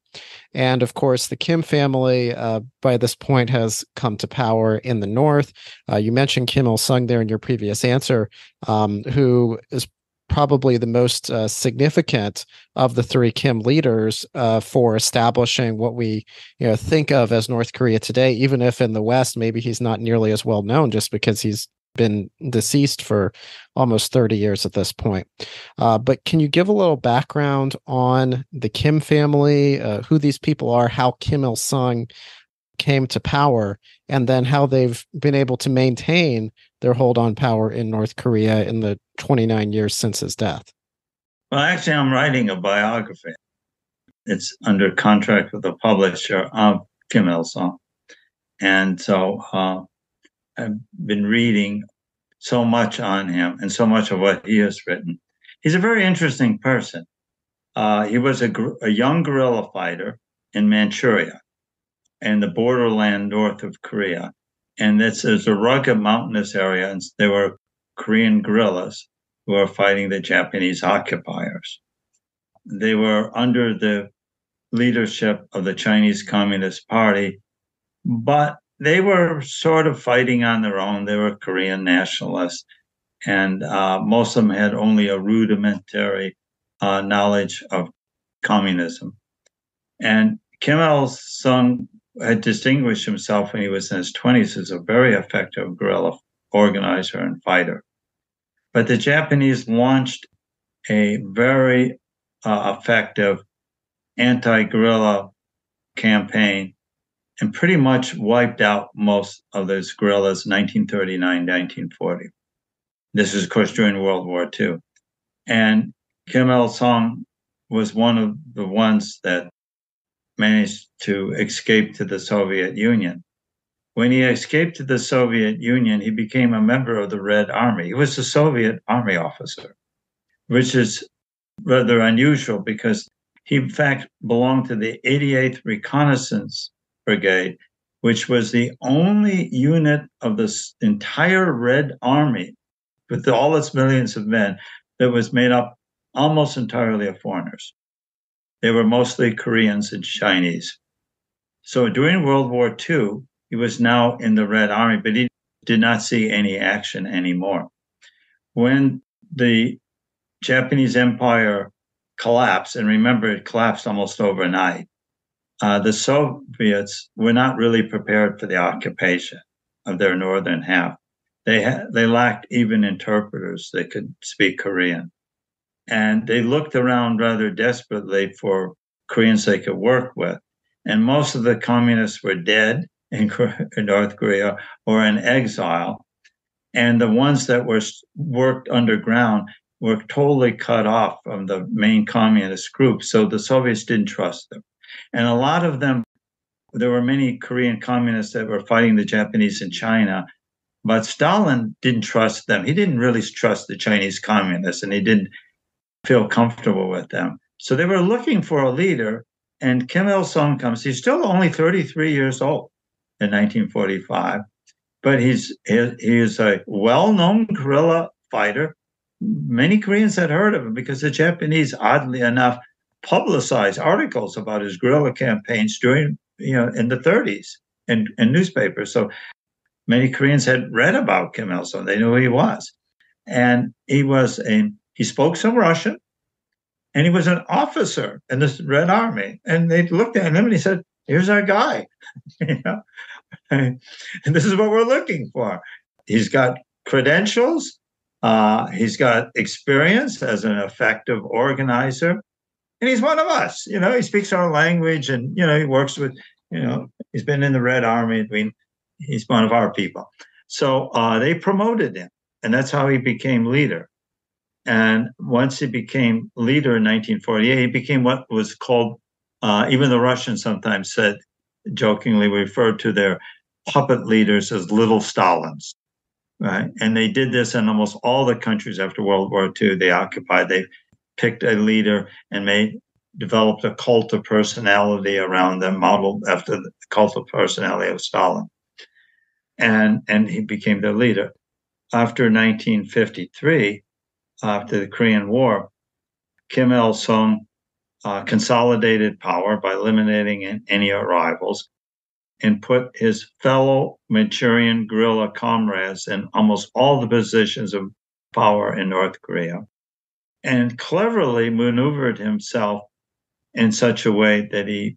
And of course, the Kim family by this point has come to power in the north. You mentioned Kim Il-sung there in your previous answer, who is probably the most significant of the three Kim leaders for establishing what we think of as North Korea today, even if in the West, maybe he's not nearly as well known just because he's been deceased for almost 30 years at this point. But can you give a little background on the Kim family, who these people are, how Kim Il-sung came to power, and then how they've been able to maintain their hold on power in North Korea in the 29 years since his death? Well, actually, I'm writing a biography. It's under contract with the publisher of Kim Il-sung. And so I've been reading so much on him and so much of what he has written. He's a very interesting person. He was a young guerrilla fighter in Manchuria and the borderland north of Korea. And it's a rugged mountainous area, and there were Korean guerrillas who were fighting the Japanese occupiers. They were under the leadership of the Chinese Communist Party, but they were sort of fighting on their own. They were Korean nationalists, and most of them had only a rudimentary knowledge of communism. And Kim Il-sung had distinguished himself when he was in his 20s as a very effective guerrilla organizer and fighter. But the Japanese launched a very effective anti-guerrilla campaign and pretty much wiped out most of those guerrillas in 1939, 1940. This is, of course, during World War II. And Kim Il-sung was one of the ones that managed to escape to the Soviet Union. When he escaped to the Soviet Union, he became a member of the Red Army. He was a Soviet army officer, which is rather unusual because he, in fact, belonged to the 88th Reconnaissance Brigade, which was the only unit of the entire Red Army, with all its millions of men, that was made up almost entirely of foreigners. They were mostly Koreans and Chinese. So during World War II, he was now in the Red Army, but he did not see any action anymore. When the Japanese Empire collapsed, and remember, it collapsed almost overnight, the Soviets were not really prepared for the occupation of their northern half. They lacked even interpreters that could speak Korean. And they looked around rather desperately for Koreans they could work with. And most of the communists were dead in North Korea or in exile. And the ones that were worked underground were totally cut off from the main communist group. So the Soviets didn't trust them. And a lot of them, there were many Korean communists that were fighting the Japanese in China, but Stalin didn't trust them. He didn't really trust the Chinese communists, and he didn't feel comfortable with them. So they were looking for a leader, and Kim Il-sung comes. He's still only 33 years old in 1945, but he is a well-known guerrilla fighter. Many Koreans had heard of him because the Japanese, oddly enough, publicized articles about his guerrilla campaigns during, in the 30s in newspapers. So many Koreans had read about Kim Il-sung. They knew who he was. And he spoke some Russian, and he was an officer in the Red Army. And they looked at him and he said, "Here's our guy." And this is what we're looking for. He's got credentials. He's got experience as an effective organizer. And he's one of us. He speaks our language, and, he works with, he's been in the Red Army. He's one of our people. So they promoted him, and that's how he became leader. And once he became leader in 1948, he became what was called, even the Russians sometimes said, jokingly referred to their puppet leaders as little Stalins, right? And they did this in almost all the countries after World War II they occupied. They picked a leader and developed a cult of personality around them, modeled after the cult of personality of Stalin. And he became their leader. After 1953, after the Korean War, Kim Il-sung consolidated power by eliminating any rivals and put his fellow Manchurian guerrilla comrades in almost all the positions of power in North Korea, and cleverly maneuvered himself in such a way that he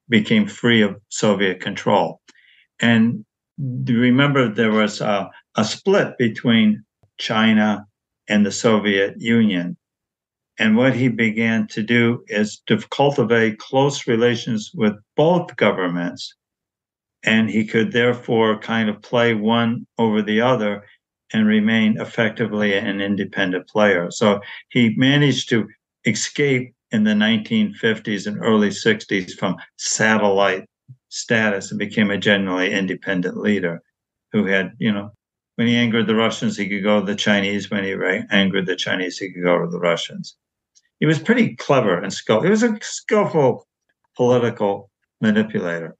became free of Soviet control. And remember, there was a split between China and the Soviet Union. And what he began to do is to cultivate close relations with both governments. And he could therefore kind of play one over the other and remain effectively an independent player. So he managed to escape in the 1950s and early 60s from satellite status and became a genuinely independent leader who had, when he angered the Russians, he could go to the Chinese. When he angered the Chinese, he could go to the Russians. He was pretty clever and skillful. He was a skillful political manipulator.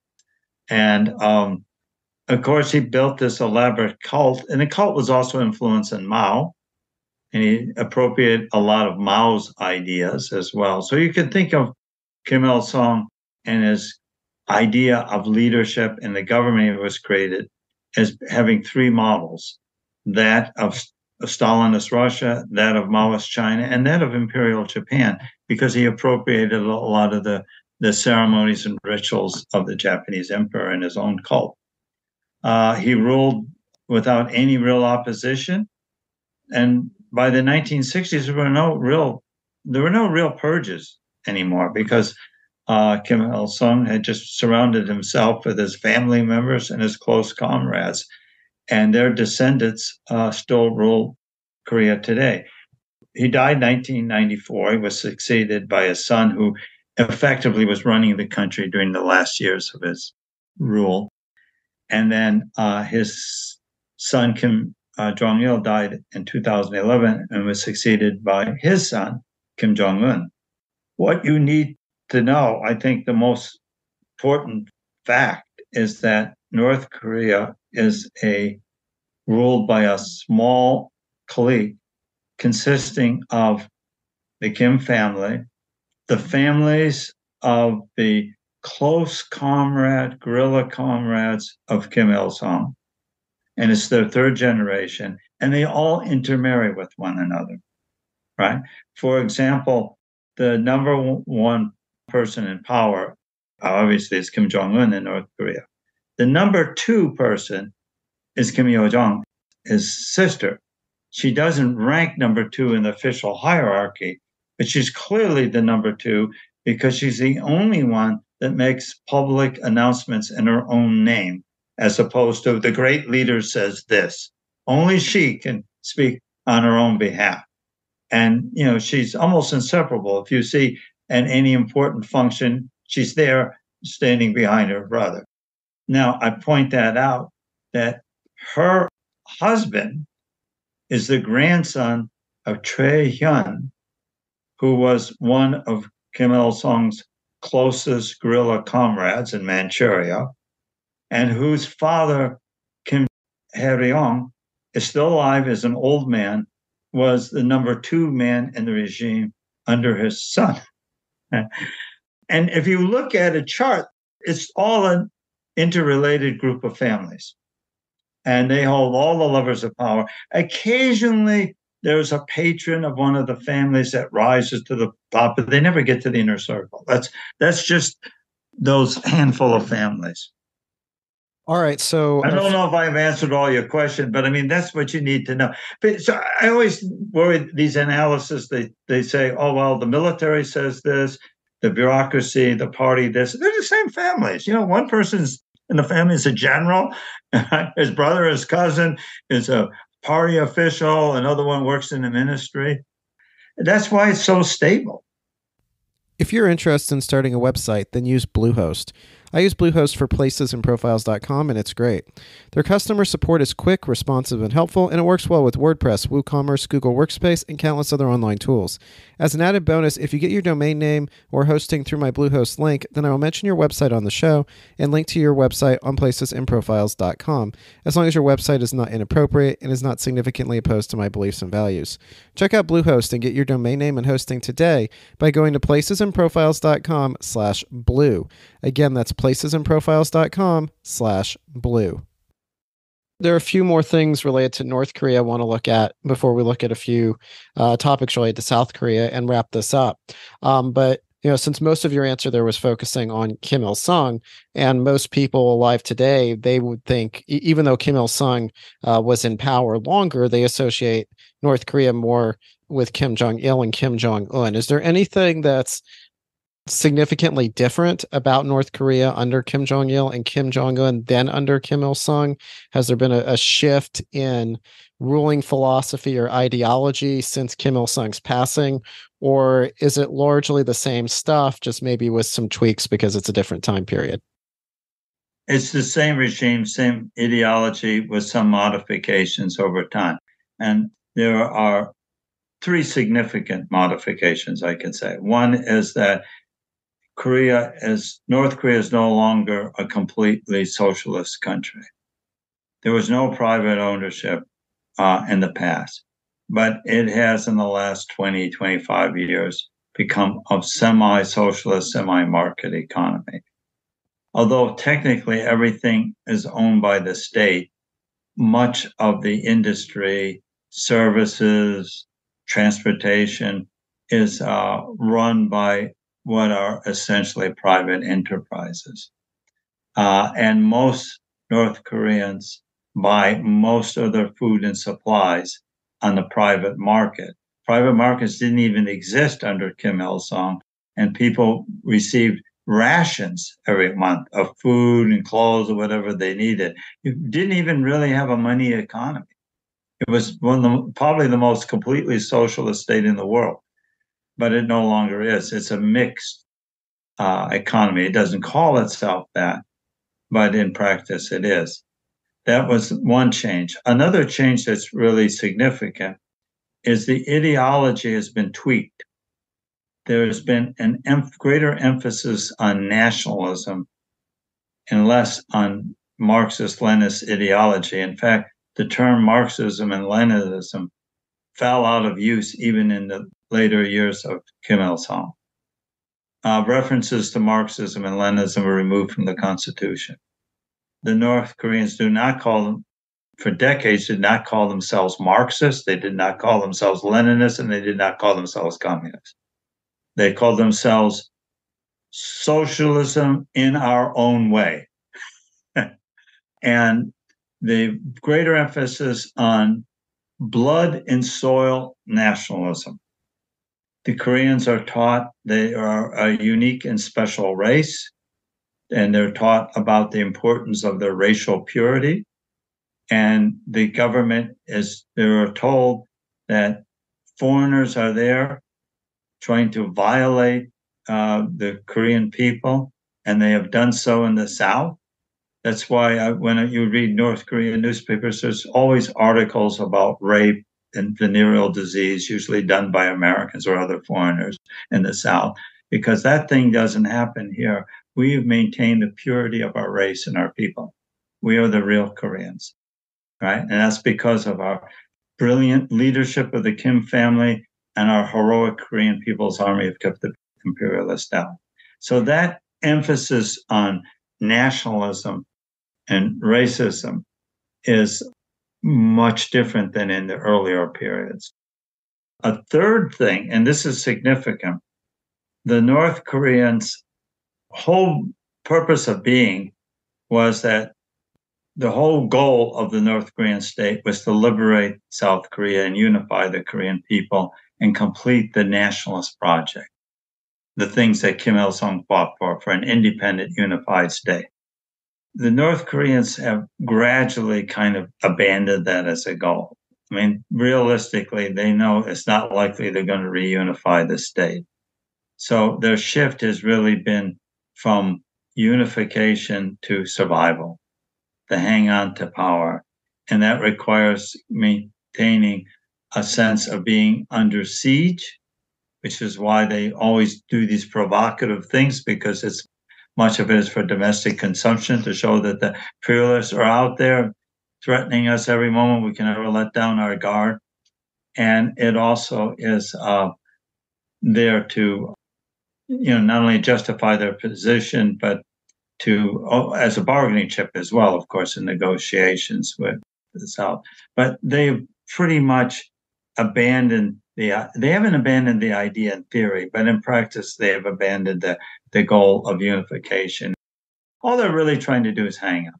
And of course, he built this elaborate cult, and the cult was also influencing Mao, and he appropriated a lot of Mao's ideas as well. So you can think of Kim Il-sung and his idea of leadership in the government he was created as having three models: that of Stalinist Russia, that of Maoist China, and that of Imperial Japan, because he appropriated a lot of the ceremonies and rituals of the Japanese emperor in his own cult. He ruled without any real opposition, and by the 1960s, there were no real purges anymore, because Kim Il-sung had just surrounded himself with his family members and his close comrades, and their descendants still rule Korea today. He died in 1994. He was succeeded by his son, who effectively was running the country during the last years of his rule. And then his son, Kim Jong-il, died in 2011 and was succeeded by his son, Kim Jong-un. What you need to know, I think the most important fact, is that North Korea is ruled by a small clique consisting of the Kim family, the families of the close guerrilla comrades of Kim Il-sung, and it's their third generation, and they all intermarry with one another, right? For example, the number one person in power, obviously, is Kim Jong-un in North Korea. The number two person is Kim Yo-jong, his sister. She doesn't rank number two in the official hierarchy, but she's clearly the number two because she's the only one that makes public announcements in her own name, as opposed to the great leader says this. Only she can speak on her own behalf. And, she's almost inseparable. If you see at any important function, she's there standing behind her brother. Now, I point that out that her husband is the grandson of Choi Hyun, who was one of Kim Il Sung's closest guerrilla comrades in Manchuria, and whose father, Kim Hae-ryong, is still alive as an old man, was the number 2 man in the regime under his son. And if you look at a chart, it's all an interrelated group of families. And they hold all the levers of power. Occasionally, there's a patron of one of the families that rises to the top, but they never get to the inner circle. That's just those handful of families. All right, so I don't know if I've answered all your questions, but I mean, that's what you need to know. But so I always worry these analysis, they say, oh, well, the military says this, the bureaucracy, the party, this. They're the same families. One person's in the family is a general, his brother, his cousin is a party official, another one works in the ministry. That's why it's so stable. If you're interested in starting a website, then use Bluehost. I use Bluehost for placesandprofiles.com, and it's great. Their customer support is quick, responsive, and helpful, and it works well with WordPress, WooCommerce, Google Workspace, and countless other online tools. As an added bonus, if you get your domain name or hosting through my Bluehost link, then I will mention your website on the show and link to your website on placesandprofiles.com, as long as your website is not inappropriate and is not significantly opposed to my beliefs and values. Check out Bluehost and get your domain name and hosting today by going to placesandprofiles.com/blue. Again, that's placesandprofiles.com/blue. There are a few more things related to North Korea I want to look at before we look at a few topics related to South Korea and wrap this up. But since most of your answer there was focusing on Kim Il Sung, and most people alive today, they would think, even though Kim Il Sung was in power longer, they associate North Korea more with Kim Jong Il and Kim Jong Un. Is there anything that's significantly different about North Korea under Kim Jong Il and Kim Jong Un than under Kim Il Sung? Has there been a shift in ruling philosophy or ideology since Kim Il Sung's passing, or is it largely the same stuff, just maybe with some tweaks because it's a different time period? It's the same regime, same ideology with some modifications over time. And there are 3 significant modifications, I can say. One is that North Korea is no longer a completely socialist country. There was no private ownership in the past, but it has in the last 20, 25 years become a semi-socialist, semi-market economy. Although technically everything is owned by the state, much of the industry, services, transportation is run by what are essentially private enterprises. And most North Koreans buy most of their food and supplies on the private market. Private markets didn't even exist under Kim Il Sung, and people received rations every month of food and clothes or whatever they needed. You didn't even really have a money economy. It was probably the most completely socialist state in the world, but it no longer is. It's a mixed economy. It doesn't call itself that, but in practice it is. That was one change. Another change that's really significant is the ideology has been tweaked. There has been an greater emphasis on nationalism and less on Marxist-Leninist ideology. In fact, the term Marxism and Leninism fell out of use even in the later years of Kim Il Sung. References to Marxism and Leninism were removed from the Constitution. The North Koreans for decades, did not call themselves Marxists, they did not call themselves Leninists, and they did not call themselves communists. They called themselves socialism in our own way. And the greater emphasis on blood and soil nationalism. The Koreans are taught they are a unique and special race, and they're taught about the importance of their racial purity. And the government they are told that foreigners are there trying to violate the Korean people, and they have done so in the South. That's why when you read North Korean newspapers, there's always articles about rape and venereal disease, usually done by Americans or other foreigners in the South, because that thing doesn't happen here. We've maintained the purity of our race and our people. We are the real Koreans, right? And that's because of our brilliant leadership of the Kim family and our heroic Korean People's Army have kept the imperialists down. So that emphasis on nationalism and racism is much different than in the earlier periods. A third thing, and this is significant, the North Koreans' whole purpose of being was that the whole goal of the North Korean state was to liberate South Korea and unify the Korean people and complete the nationalist project, the things that Kim Il-sung fought for an independent, unified state. The North Koreans have gradually kind of abandoned that as a goal. I mean, realistically, they know it's not likely they're going to reunify the state. So their shift has really been from unification to survival, to hang on to power. And that requires maintaining a sense of being under siege, which is why they always do these provocative things, because it's much of it is for domestic consumption, to show that the imperialists are out there threatening us every moment. We can never let down our guard. And it also is there to, not only justify their position, but as a bargaining chip as well, of course, in negotiations with the South. But they've pretty much abandoned they haven't abandoned the idea in theory, but in practice, they have abandoned the goal of unification. All they're really trying to do is hang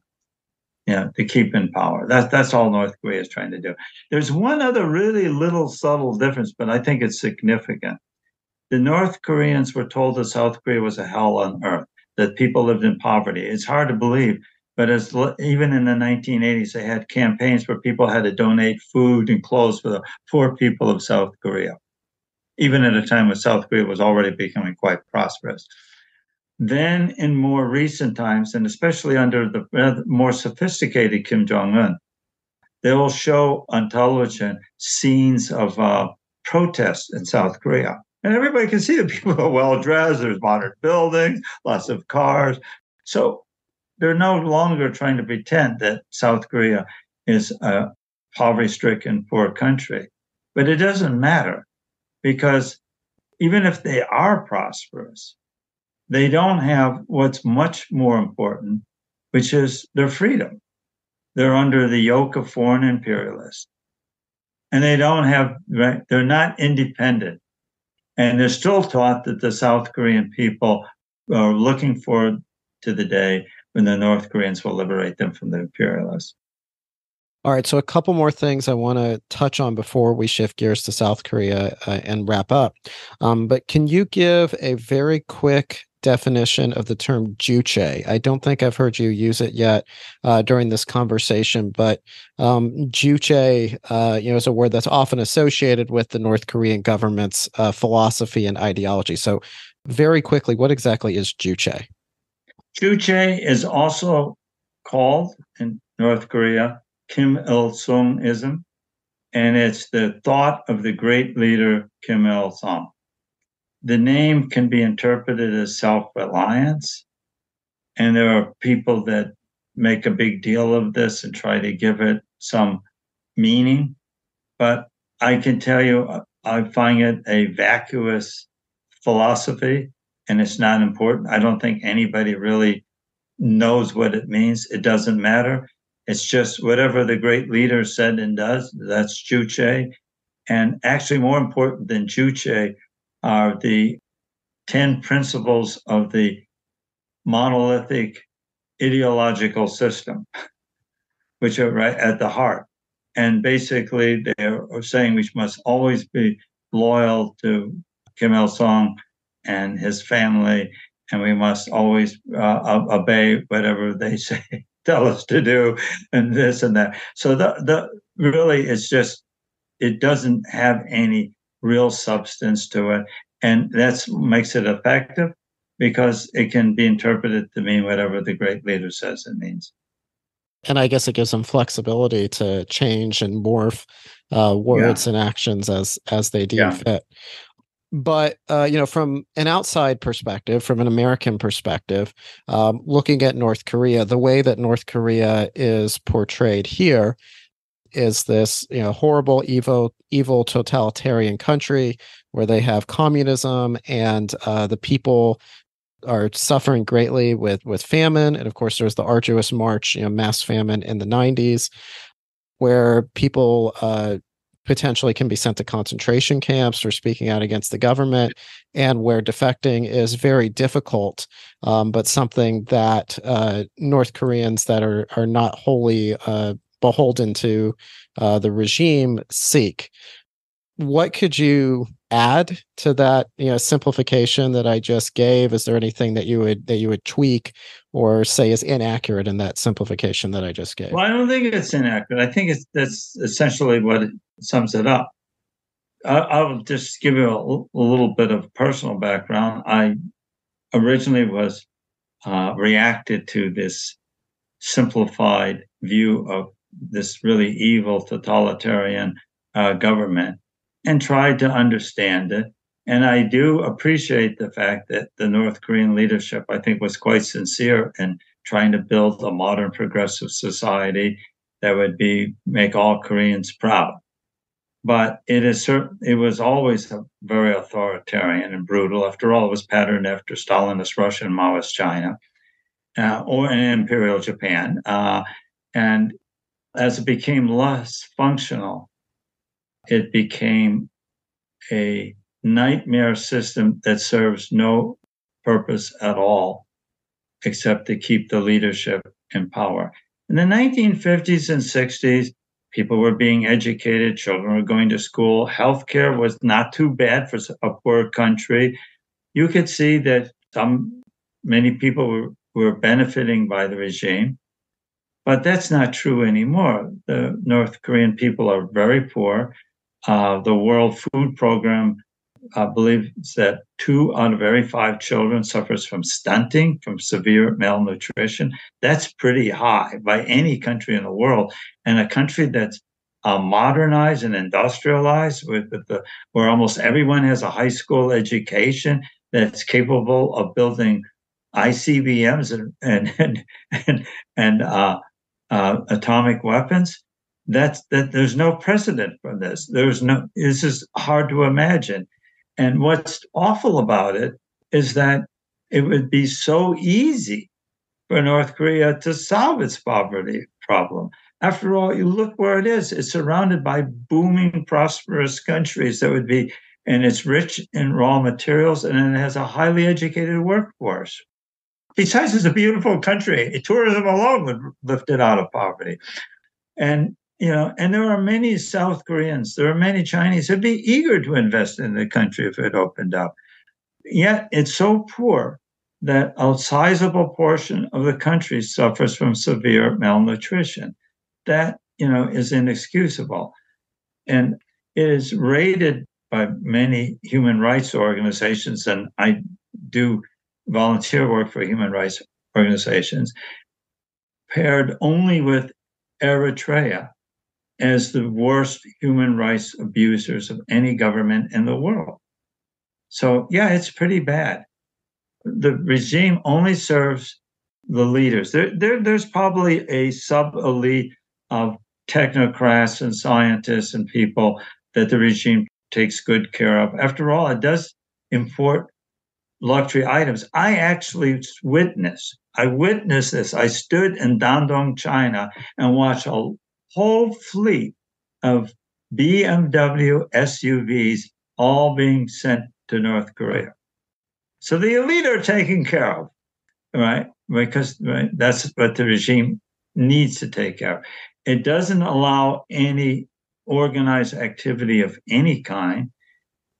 on, to keep in power. That's all North Korea is trying to do. There's one other really little subtle difference, but I think it's significant. The North Koreans were told that South Korea was a hell on earth, that people lived in poverty. It's hard to believe, but even in the 1980s, they had campaigns where people had to donate food and clothes for the poor people of South Korea, even at a time when South Korea was already becoming quite prosperous. Then in more recent times, and especially under the more sophisticated Kim Jong-un, they will show on television scenes of protests in South Korea. And everybody can see that people are well-dressed, there's modern buildings, lots of cars. So they're no longer trying to pretend that South Korea is a poverty-stricken poor country. But it doesn't matter, because even if they are prosperous, they don't have what's much more important, which is their freedom. They're under the yoke of foreign imperialists. And they're not independent. And they're still taught that the South Korean people are looking forward to the day when the North Koreans will liberate them from the imperialists. All right, so a couple more things I want to touch on before we shift gears to South Korea and wrap up. But can you give a very quick definition of the term juche? I don't think I've heard you use it yet during this conversation, but juche, is a word that's often associated with the North Korean government's philosophy and ideology. So very quickly, what exactly is juche? Juche is also called in North Korea Kim Il-sung-ism, and it's the thought of the great leader Kim Il-sung. The name can be interpreted as self-reliance, and there are people that make a big deal of this and try to give it some meaning. But I can tell you, I find it a vacuous philosophy, and it's not important. I don't think anybody really knows what it means. It doesn't matter. It's just whatever the great leader said and does, that's juche. And actually more important than juche are the 10 principles of the monolithic ideological system, which are right at the heart. And basically they're saying we must always be loyal to Kim Il-sung and his family, and we must always obey whatever they say, tell us to do, and this and that. So the really, it's just, it doesn't have any real substance to it. And that makes it effective because it can be interpreted to mean whatever the great leader says it means. And I guess it gives them flexibility to change and morph Yeah. words and actions as they deem Yeah. fit. But from an outside perspective, from an American perspective, looking at North Korea, the way that North Korea is portrayed here is this horrible, evil totalitarian country where they have communism, and the people are suffering greatly with famine. And of course, there's the arduous march, mass famine in the 90s, where people potentially can be sent to concentration camps for speaking out against the government, and where defecting is very difficult, but something that North Koreans that are not wholly beholden to the regime seek. What could you add to that simplification that I just gave? Is there anything that you would tweak or say is inaccurate in that simplification that I just gave? Well, I don't think it's inaccurate. I think that's essentially what it sums it up. I'll just give you a little bit of personal background. I originally was reacted to this simplified view of this really evil totalitarian government and tried to understand it. And I do appreciate the fact that the North Korean leadership, I think, was quite sincere in trying to build a modern progressive society that would make all Koreans proud. But it was always very authoritarian and brutal. After all, it was patterned after Stalinist Russia and Maoist China, or in Imperial Japan. And as it became less functional, it became a nightmare system that serves no purpose at all except to keep the leadership in power. In the 1950s and 60s, people were being educated, children were going to school, healthcare was not too bad for a poor country. You could see that many people were benefiting by the regime, but that's not true anymore. The North Korean people are very poor. The World Food Program believes that 2 out of every 5 children suffers from stunting, from severe malnutrition. That's pretty high by any country in the world. And a country that's modernized and industrialized, where almost everyone has a high school education that's capable of building ICBMs and atomic weapons. That there's no precedent for this. This is hard to imagine. And what's awful about it is that it would be so easy for North Korea to solve its poverty problem. After all, you look where it is. It's surrounded by booming, prosperous countries and it's rich in raw materials, and it has a highly educated workforce. Besides, it's a beautiful country. Tourism alone would lift it out of poverty. And there are many South Koreans, there are many Chinese who'd be eager to invest in the country if it opened up. Yet it's so poor that a sizable portion of the country suffers from severe malnutrition. That, is inexcusable. And it is rated by many human rights organizations, and I do volunteer work for human rights organizations, paired only with Eritrea as the worst human rights abusers of any government in the world. So, yeah, it's pretty bad. The regime only serves the leaders. There's probably a sub-elite of technocrats and scientists and people that the regime takes good care of. After all, it does import luxury items. I actually witnessed this. I stood in Dandong, China, and watched a whole fleet of BMW SUVs all being sent to North Korea. So the elite are taken care of, right? Because that's what the regime needs to take care of. It doesn't allow any organized activity of any kind,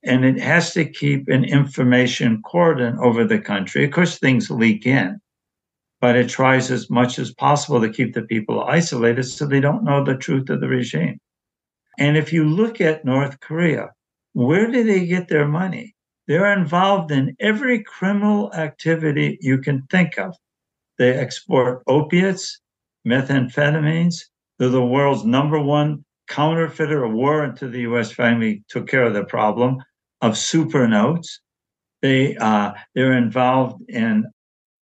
and it has to keep an information cordon over the country. Of course, things leak in, but it tries as much as possible to keep the people isolated so they don't know the truth of the regime. And if you look at North Korea, Where do they get their money? They're involved in every criminal activity you can think of. They export opiates, methamphetamines. They're the world's number one counterfeiter. A war into the U.S. finally took care of the problem of super notes. They're involved in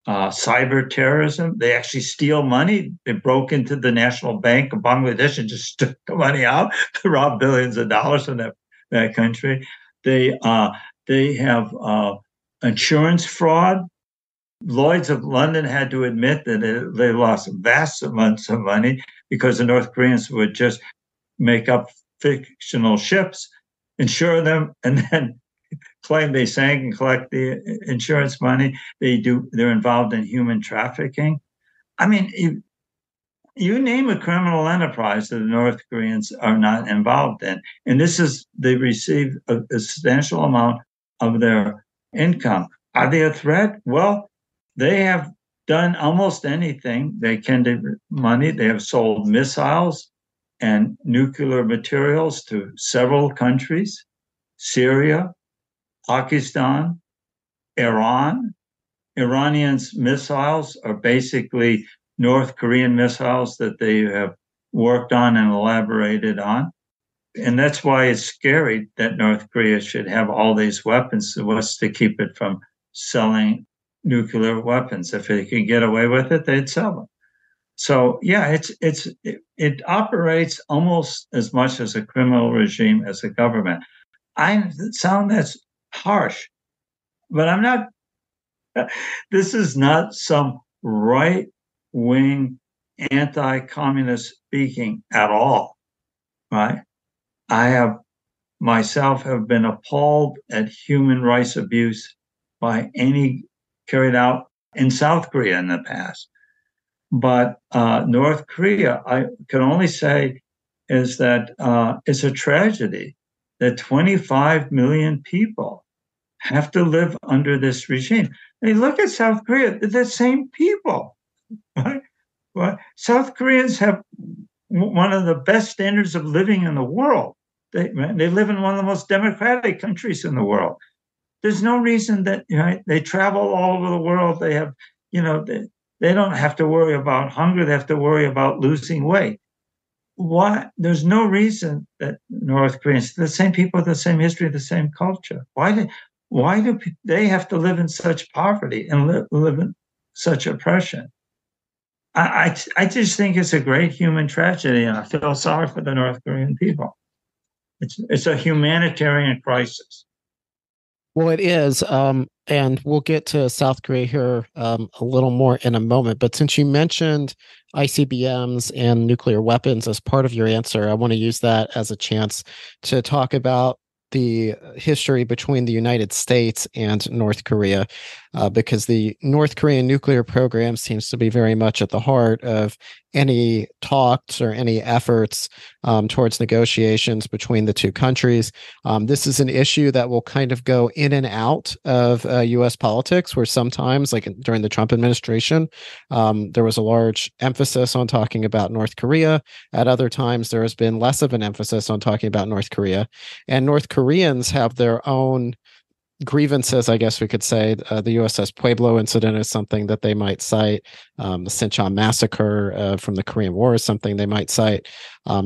cyber terrorism. They actually steal money. They broke into the National Bank of Bangladesh and just took the money out to rob billions of dollars from that country. They have insurance fraud. Lloyd's of London had to admit that they lost vast amounts of money because the North Koreans would just make up fictional ships, insure them, and then claim they sank and collect the insurance money. They're involved in human trafficking. I mean, you name a criminal enterprise that the North Koreans are not involved in. And they receive a substantial amount of their income. Are they a threat? Well, they have done almost anything they can to money. They have sold missiles and nuclear materials to several countries: Syria, Pakistan, Iran. Iranians' missiles are basically North Korean missiles that they have worked on and elaborated on. And that's why it's scary that North Korea should have all these weapons. It was to keep it from selling nuclear weapons. If they could get away with it, they'd sell them. So yeah, it operates almost as much as a criminal regime as a government. That's harsh, but I'm not. This is not some right-wing anti-communist speaking at all, right? I have myself have been appalled at human rights abuse by any carried out in South Korea in the past. But North Korea, I can only say, is that it's a tragedy that 25 million people have to live under this regime. They look at South Korea, they're the same people, right? Well, South Koreans have one of the best standards of living in the world. They live in one of the most democratic countries in the world. There's no reason that they travel all over the world. They have, they don't have to worry about hunger. They have to worry about losing weight. Why? There's no reason that North Koreans, the same people, the same history, the same culture. Why do they have to live in such poverty and live in such oppression? I just think it's a great human tragedy, and I feel sorry for the North Korean people. It's a humanitarian crisis. Well, it is. And we'll get to South Korea here a little more in a moment. But since you mentioned ICBMs and nuclear weapons as part of your answer, I want to use that as a chance to talk about the history between the United States and North Korea, because the North Korean nuclear program seems to be very much at the heart of any talks or any efforts towards negotiations between the two countries. This is an issue that will kind of go in and out of U.S. politics, where sometimes, like during the Trump administration, there was a large emphasis on talking about North Korea. At other times, there has been less of an emphasis on talking about North Korea. And North Koreans have their own grievances, I guess we could say. The USS Pueblo incident is something that they might cite. The Sinchon massacre from the Korean War is something they might cite.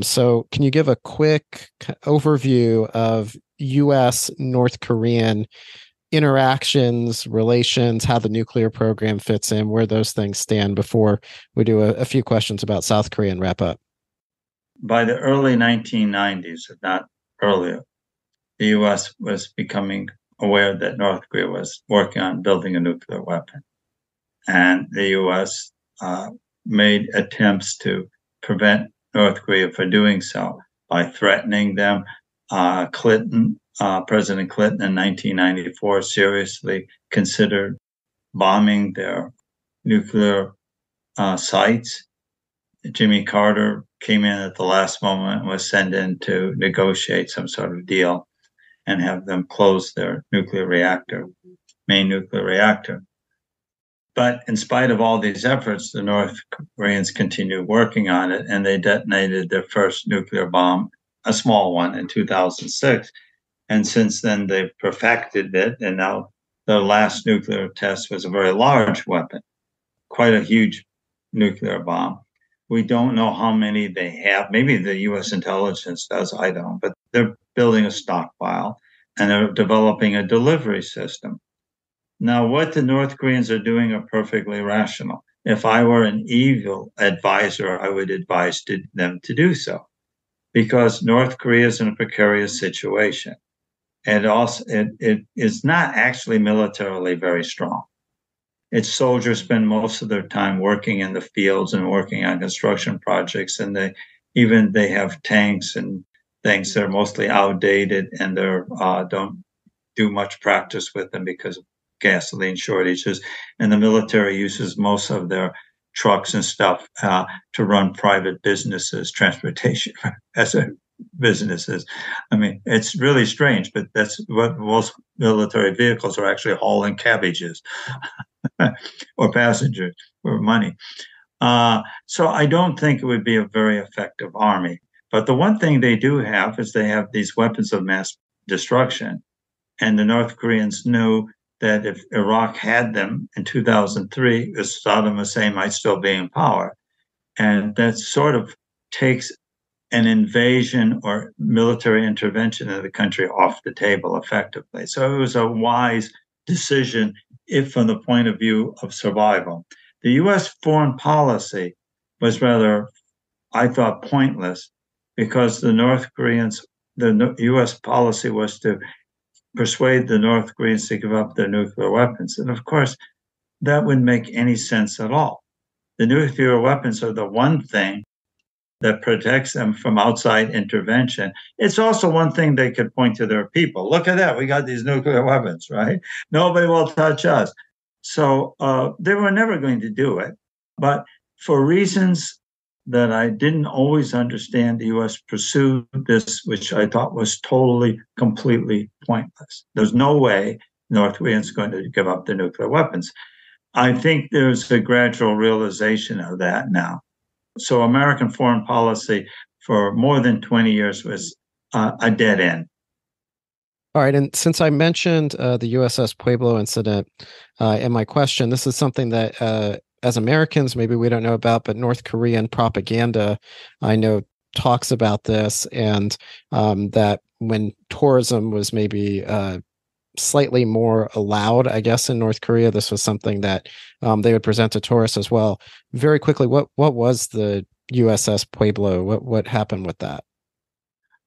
So can you give a quick overview of U.S. North Korean interactions, relations, how the nuclear program fits in, where those things stand, before we do a few questions about South Korea and wrap up? By the early 1990s, if not earlier, the U.S. was becoming aware that North Korea was working on building a nuclear weapon. And the U.S. Made attempts to prevent North Korea from doing so by threatening them. President Clinton in 1994 seriously considered bombing their nuclear sites. Jimmy Carter came in at the last moment and was sent in to negotiate some sort of deal and have them close their main nuclear reactor. But in spite of all these efforts, the North Koreans continued working on it, and they detonated their first nuclear bomb, a small one, in 2006. And since then, they've perfected it. And now the last nuclear test was a very large weapon, quite a huge nuclear bomb. We don't know how many they have. Maybe the U.S. intelligence does, I don't, but they're building a stockpile and they're developing a delivery system. Now, what the North Koreans are doing are perfectly rational. If I were an evil advisor, I would advise them to do so because North Korea is in a precarious situation. And also, it is not actually militarily very strong. Its soldiers spend most of their time working in the fields and working on construction projects, and they have tanks and things that are mostly outdated, and they don't do much practice with them because of gasoline shortages. And the military uses most of their trucks and stuff to run private businesses, transportation as a businesses. I mean, it's really strange, but that's what most military vehicles are actually hauling cabbages or passengers for money. So I don't think it would be a very effective army. But the one thing they do have is they have these weapons of mass destruction. And the North Koreans knew that if Iraq had them in 2003, Saddam Hussein might still be in power. And that sort of takes an invasion or military intervention of the country off the table effectively. So it was a wise decision if from the point of view of survival. The U.S. foreign policy was rather, I thought, pointless because the U.S. policy was to persuade the North Koreans to give up their nuclear weapons. And of course, that wouldn't make any sense at all. The nuclear weapons are the one thing that protects them from outside intervention. It's also one thing they could point to their people. Look at that. We got these nuclear weapons, right? Nobody will touch us. So they were never going to do it. But for reasons that I didn't always understand, the U.S. pursued this, which I thought was totally, completely pointless. There's no way North Koreans are going to give up their nuclear weapons. I think there's a gradual realization of that now. So American foreign policy for more than 20 years was a dead end. All right. And since I mentioned the USS Pueblo incident in my question, this is something that as Americans, maybe we don't know about, but North Korean propaganda, I know, talks about this, and that when tourism was maybe slightly more allowed, I guess, in North Korea, this was something that they would present to tourists as well. Very quickly, what was the USS Pueblo? What happened with that?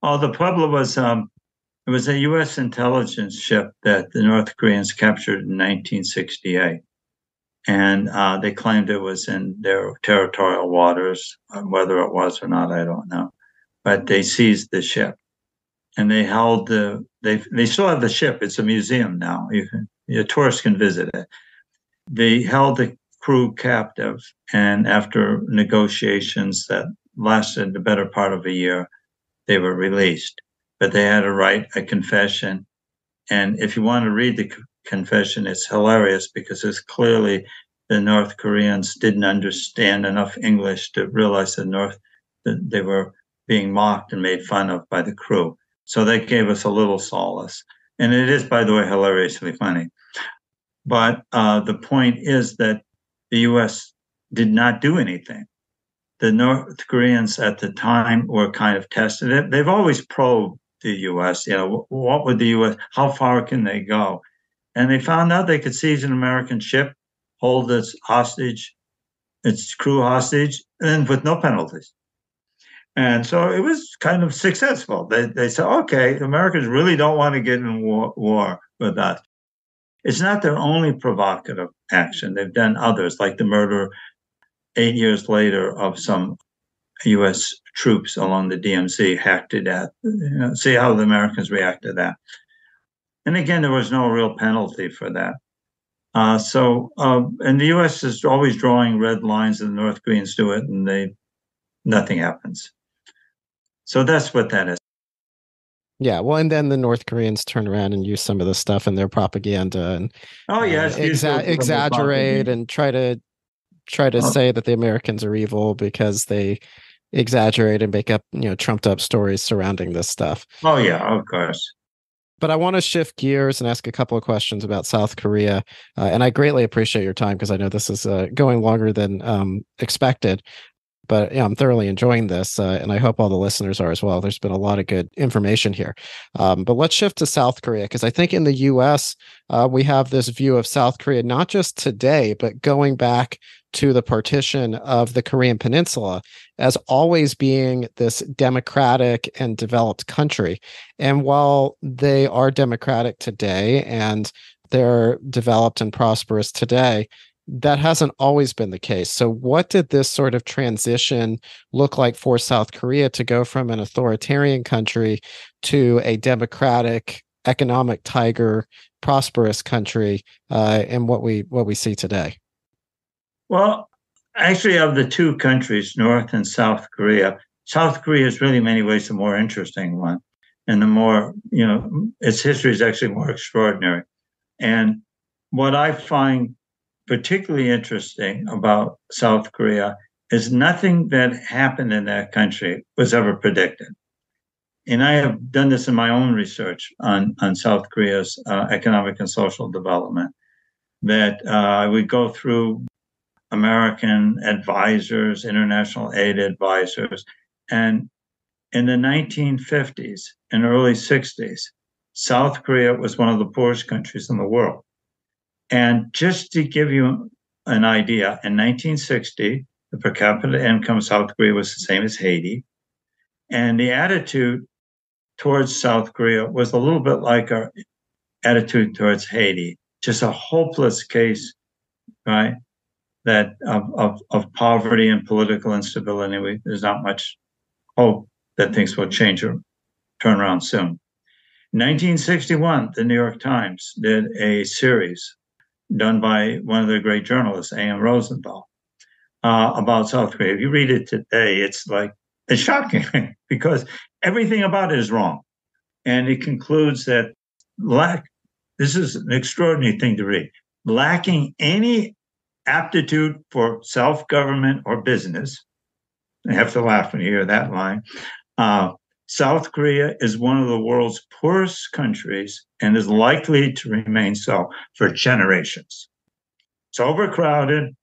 Oh, the Pueblo was it was a U.S. intelligence ship that the North Koreans captured in 1968. And they claimed it was in their territorial waters. Whether it was or not, I don't know. But they seized the ship, and they held they still have the ship. It's a museum now. Tourists can visit it. They held the crew captive, and after negotiations that lasted the better part of a year, they were released. But they had to write a confession, and if you want to read the confession, it's hilarious because it's clearly the North Koreans didn't understand enough English to realize that they were being mocked and made fun of by the crew. So that gave us a little solace. And it is, by the way, hilariously funny. But the point is that the U.S. did not do anything. The North Koreans at the time were kind of tested it. They've always probed the U.S. What would the U.S., how far can they go? And they found out they could seize an American ship, hold its crew hostage, and with no penalties. And so it was kind of successful. They said, okay, the Americans really don't want to get in war with us. It's not their only provocative action. They've done others, like the murder 8 years later of some U.S. troops along the DMZ hacked to death. See how the Americans react to that. And again, there was no real penalty for that. And the U.S. is always drawing red lines, and the North Koreans do it, and nothing happens. So that's what that is. Yeah, well, and then the North Koreans turn around and use some of this stuff in their propaganda and exaggerate and try to say that the Americans are evil because they exaggerate and make up trumped up stories surrounding this stuff. Oh yeah, of course. But I want to shift gears and ask a couple of questions about South Korea. And I greatly appreciate your time because I know this is going longer than expected. But yeah, I'm thoroughly enjoying this, and I hope all the listeners are as well. There's been a lot of good information here. But let's shift to South Korea, because I think in the US, we have this view of South Korea, not just today, but going back to the partition of the Korean Peninsula as always being this democratic and developed country. And while they are democratic today and they're developed and prosperous today, that hasn't always been the case. So, what did this sort of transition look like for South Korea to go from an authoritarian country to a democratic, economic tiger, prosperous country, and what we see today? Well, actually, of the two countries, North and South Korea is really in many ways the more interesting one, and the more its history is actually more extraordinary. And what I find particularly interesting about South Korea is nothing that happened in that country was ever predicted. And I have done this in my own research on South Korea's economic and social development, that I would go through American advisors, international aid advisors, and in the 1950s and early 60s, South Korea was one of the poorest countries in the world. And just to give you an idea, in 1960, the per capita income of South Korea was the same as Haiti. And the attitude towards South Korea was a little bit like our attitude towards Haiti, just a hopeless case, right? That of poverty and political instability. There's not much hope that things will change or turn around soon. In 1961, the New York Times did a series done by one of their great journalists, A.M. Rosenthal, about South Korea. If you read it today, it's shocking because everything about it is wrong. And it concludes that this is an extraordinary thing to read, lacking any aptitude for self-government or business. I have to laugh when you hear that line. South Korea is one of the world's poorest countries and is likely to remain so for generations. It's overcrowded,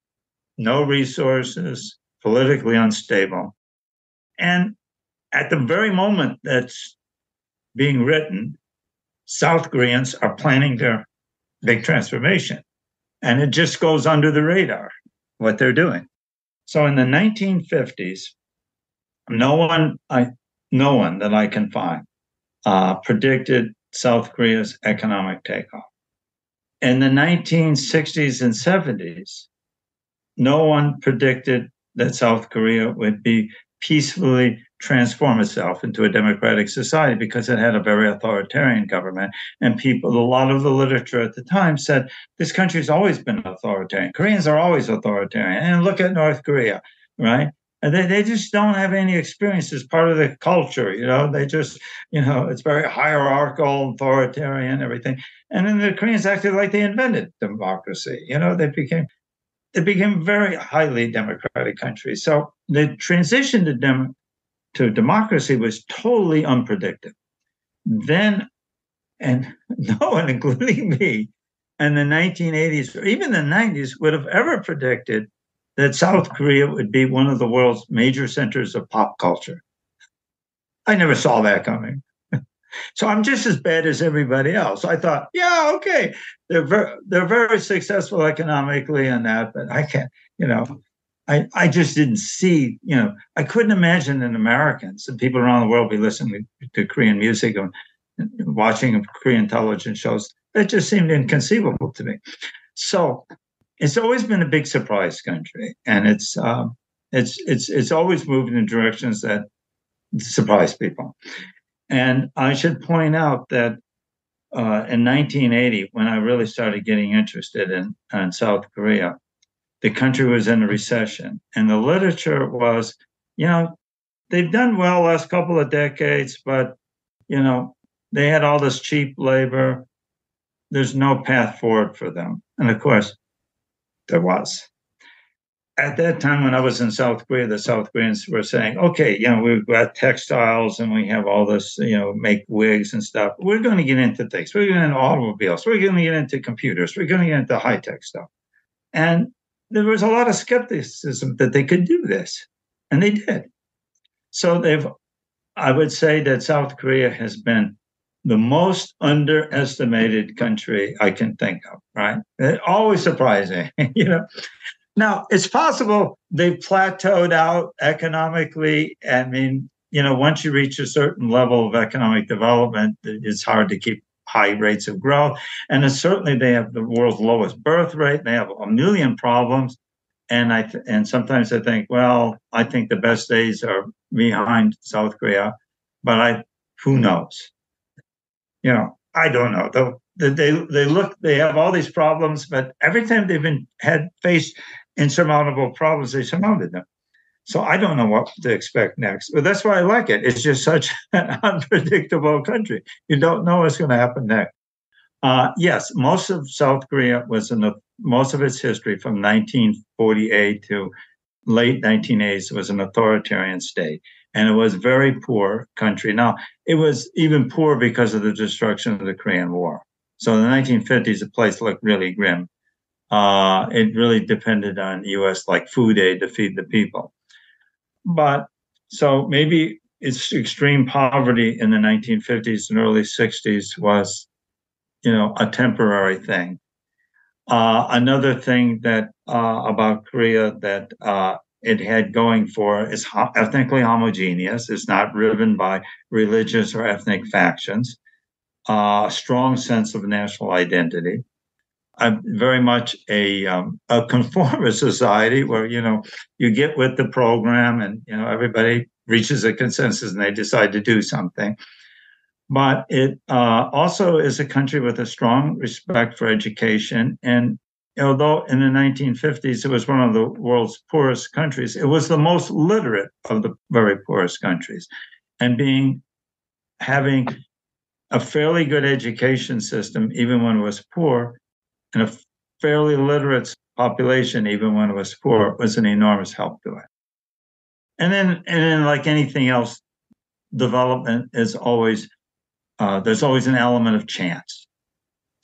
no resources, politically unstable. And at the very moment that's being written, South Koreans are planning their big transformation. And it just goes under the radar, what they're doing. So in the 1950s, no one that I can find predicted South Korea's economic takeoff. In the 1960s and 70s, no one predicted that South Korea would be peacefully transform itself into a democratic society because it had a very authoritarian government. And a lot of the literature at the time said, this country's always been authoritarian. Koreans are always authoritarian. And look at North Korea, right? And they just don't have any experience as part of the culture. They just, it's very hierarchical, authoritarian, everything. And then the Koreans acted like they invented democracy. They became a very highly democratic country. So the transition to democracy was totally unpredictable. Then, and no one, including me, in the 1980s or even the 90s would have ever predicted that South Korea would be one of the world's major centers of pop culture. I never saw that coming. So I'm just as bad as everybody else. I thought, yeah, okay, they're very successful economically and that, but I can't, I just didn't see, I couldn't imagine that Americans and people around the world be listening to Korean music and watching Korean television shows. That just seemed inconceivable to me. So it's always been a big surprise country, and it's always moved in directions that surprise people. And I should point out that in 1980, when I really started getting interested in South Korea, the country was in a recession. And the literature was, they've done well last couple of decades, but, they had all this cheap labor. There's no path forward for them. And of course, there was. at that time when I was in South Korea, the South Koreans were saying, okay, we've got textiles and we have all this, make wigs and stuff. We're going to get into things. We're going to get into automobiles. We're going to get into computers. We're going to get into high-tech stuff. And there was a lot of skepticism that they could do this. And they did. So I would say that South Korea has been the most underestimated country I can think of, right? Always surprising, Now, it's possible they've plateaued out economically. I mean, once you reach a certain level of economic development, it's hard to keep high rates of growth. And certainly they have the world's lowest birth rate. They have a million problems. And sometimes I think, well, I think the best days are behind South Korea, but who knows? I don't know. They have all these problems, but every time had faced insurmountable problems, they surmounted them. So I don't know what to expect next. But that's why I like it. It's just such an unpredictable country. You don't know what's going to happen next. Yes, most of South Korea most of its history from 1948 to late 1980s was an authoritarian state. And it was a very poor country. Now, it was even poor because of the destruction of the Korean War. So in the 1950s, the place looked really grim. It really depended on U.S. like food aid to feed the people. But so maybe its extreme poverty in the 1950s and early 60s was, a temporary thing. Another thing that about Korea that it had going for is ethnically homogeneous. It's not driven by religious or ethnic factions. A strong sense of national identity. Very much a conformist society where you get with the program and everybody reaches a consensus and they decide to do something. But it also is a country with a strong respect for education. And although in the 1950s it was one of the world's poorest countries, it was the most literate of the very poorest countries. And having a fairly good education system, even when it was poor, and a fairly literate population, even when it was poor, was an enormous help to it. And then like anything else, development is always there's always an element of chance,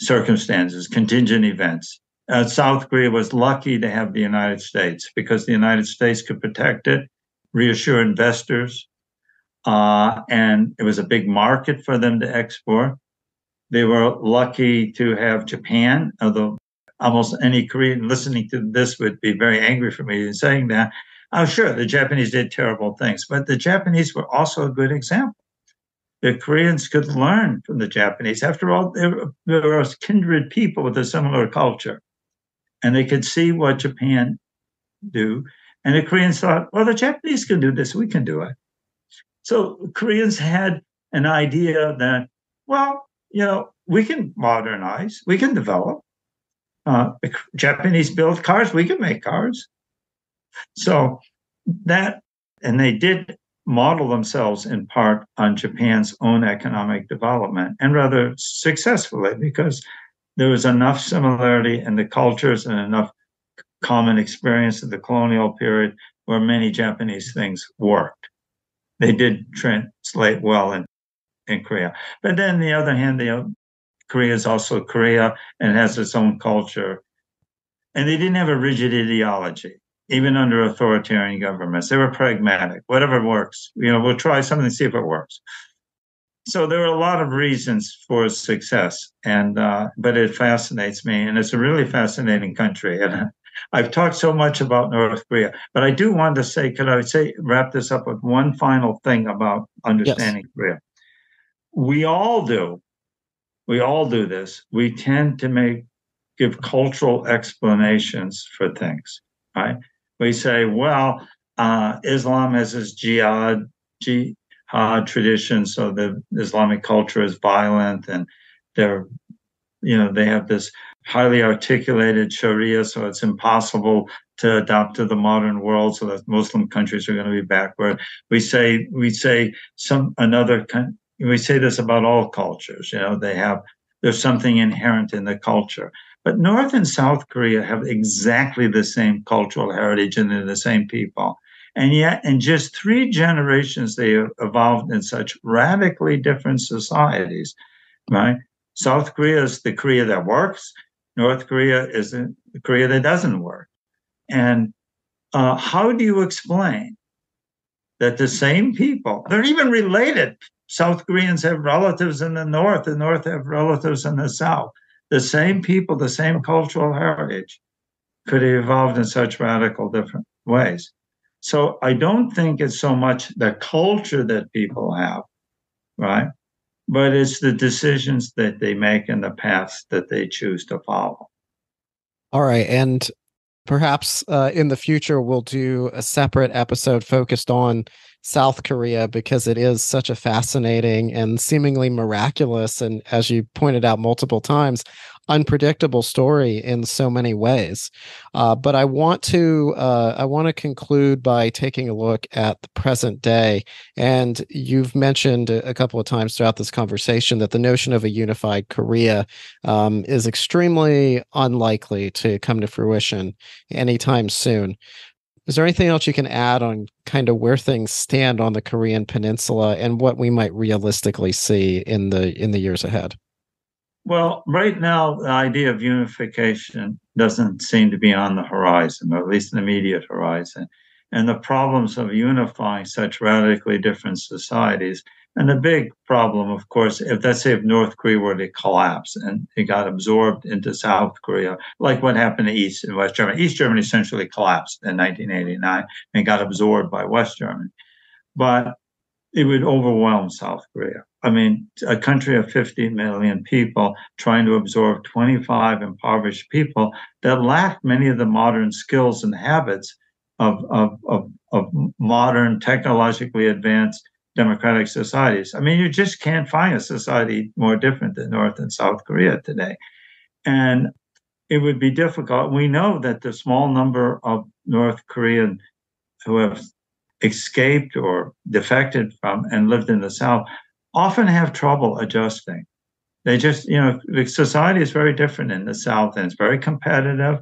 circumstances, contingent events. South Korea was lucky to have the United States because the United States could protect it, reassure investors, and it was a big market for them to export. They were lucky to have Japan, although almost any Korean listening to this would be very angry for me in saying that. Oh, sure, the Japanese did terrible things, but the Japanese were also a good example. The Koreans could learn from the Japanese. After all, they were kindred people with a similar culture. And they could see what Japan do. And the Koreans thought, well, the Japanese can do this, we can do it. So Koreans had an idea that, well, we can modernize, we can develop. The Japanese build cars, we can make cars. So and they did model themselves in part on Japan's own economic development, and rather successfully, because there was enough similarity in the cultures and enough common experience of the colonial period where many Japanese things worked. They did translate well in Korea. But then on the other hand, Korea is also Korea and has its own culture. And they didn't have a rigid ideology, even under authoritarian governments. They were pragmatic. Whatever works, we'll try something and see if it works. So there are a lot of reasons for success, but it fascinates me, and it's a really fascinating country. And I've talked so much about North Korea, but I do want to say, wrap this up with one final thing about understanding Korea? We all do this. We tend to give cultural explanations for things, right? We say, well, Islam has this jihad tradition, so the Islamic culture is violent, and they have this highly articulated Sharia, so it's impossible to adapt to the modern world, so that Muslim countries are going to be backward. We say this about all cultures. There's something inherent in the culture. But North and South Korea have exactly the same cultural heritage and they're the same people. And yet, in just 3 generations, they have evolved in such radically different societies, right? South Korea is the Korea that works. North Korea is the Korea that doesn't work. And how do you explain that the same people, they're even related? South Koreans have relatives in the North have relatives in the South. The same people, the same cultural heritage could have evolved in such radical different ways. So I don't think it's so much the culture that people have, right? But it's the decisions that they make and the paths that they choose to follow. All right. And perhaps in the future, we'll do a separate episode focused on South Korea because it is such a fascinating and seemingly miraculous, and as you pointed out multiple times, unpredictable story in so many ways. But I want to conclude by taking a look at the present day. And you've mentioned a couple of times throughout this conversation that the notion of a unified Korea is extremely unlikely to come to fruition anytime soon. Is there anything else you can add on kind of where things stand on the Korean Peninsula and what we might realistically see in the years ahead? Well, right now, the idea of unification doesn't seem to be on the horizon, or at least the immediate horizon. And the problems of unifying such radically different societies. And the big problem, of course, if North Korea were to collapse and it got absorbed into South Korea, like what happened to East and West Germany. East Germany essentially collapsed in 1989 and got absorbed by West Germany. But it would overwhelm South Korea. I mean, a country of 50 million people trying to absorb 25 impoverished people that lack many of the modern skills and habits of modern, technologically advanced democratic societies. I mean, you just can't find a society more different than North and South Korea today. And it would be difficult. We know that the small number of North Korean who have escaped or defected from and lived in the South often have trouble adjusting. They just, the society is very different in the South and it's very competitive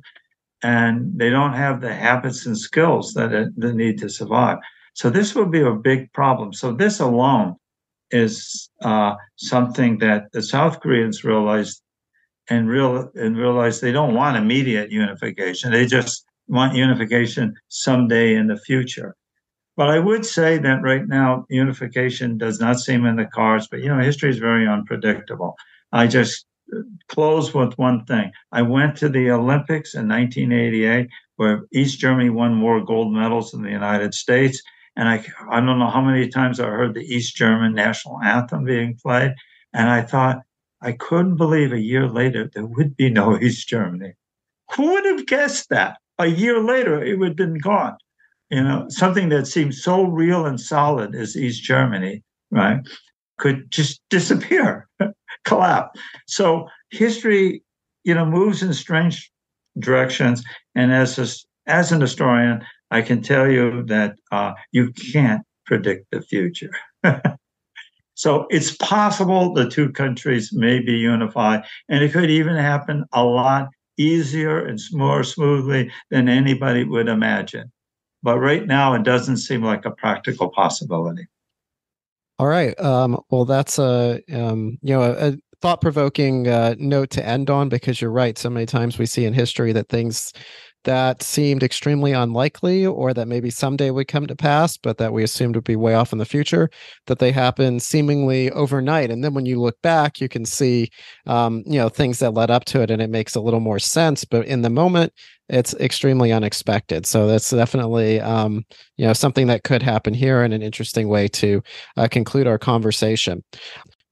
and they don't have the habits and skills that they need to survive. So this will be a big problem. So this alone is something that the South Koreans realized and realize they don't want immediate unification. They just want unification someday in the future. But I would say that right now, unification does not seem in the cards, but history is very unpredictable. I just close with one thing. I went to the Olympics in 1988, where East Germany won more gold medals than the United States. And I don't know how many times I heard the East German national anthem being played. And I thought, I couldn't believe a year later there would be no East Germany. Who would have guessed that? A year later, it would have been gone. Something that seems so real and solid as East Germany, right, could just disappear, collapse. So history, moves in strange directions. And as an historian, I can tell you that you can't predict the future. So it's possible the two countries may be unified, and it could even happen a lot easier and more smoothly than anybody would imagine. But right now, it doesn't seem like a practical possibility. All right. Well, that's a thought-provoking note to end on, because you're right. So many times we see in history that things that seemed extremely unlikely or that maybe someday would come to pass, but that we assumed would be way off in the future, that they happen seemingly overnight. And then when you look back, you can see, things that led up to it, and it makes a little more sense. But in the moment, it's extremely unexpected. So that's definitely, something that could happen here, and an interesting way to conclude our conversation.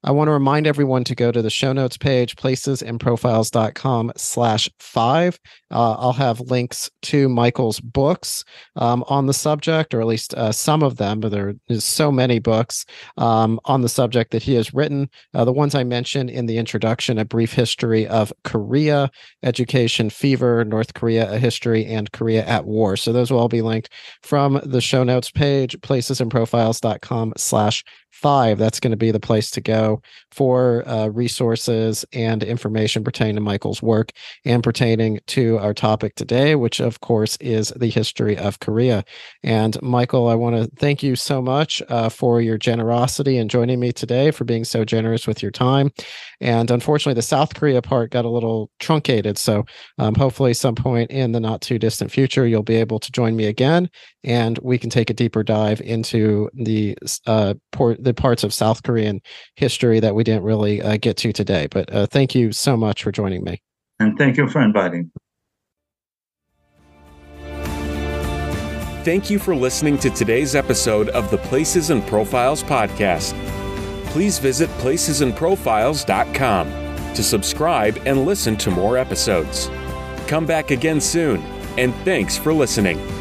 I want to remind everyone to go to the show notes page, placesandprofiles.com/5. I'll have links to Michael's books on the subject, or at least some of them, but there is so many books on the subject that he has written. The ones I mentioned in the introduction: A Brief History of Korea, Education Fever, North Korea, A History, and Korea at War. So those will all be linked from the show notes page, placesandprofiles.com/5. That's going to be the place to go below for resources and information pertaining to Michael's work and pertaining to our topic today, which of course is the history of Korea. And Michael, I want to thank you so much for your generosity and joining me today, for being so generous with your time. And unfortunately, the South Korea part got a little truncated. So hopefully some point in the not too distant future, you'll be able to join me again, and we can take a deeper dive into the parts of South Korean history that we didn't really get to today. But thank you so much for joining me. And thank you for inviting. Thank you for listening to today's episode of the Places and Profiles podcast. Please visit placesandprofiles.com to subscribe and listen to more episodes. Come back again soon, and thanks for listening.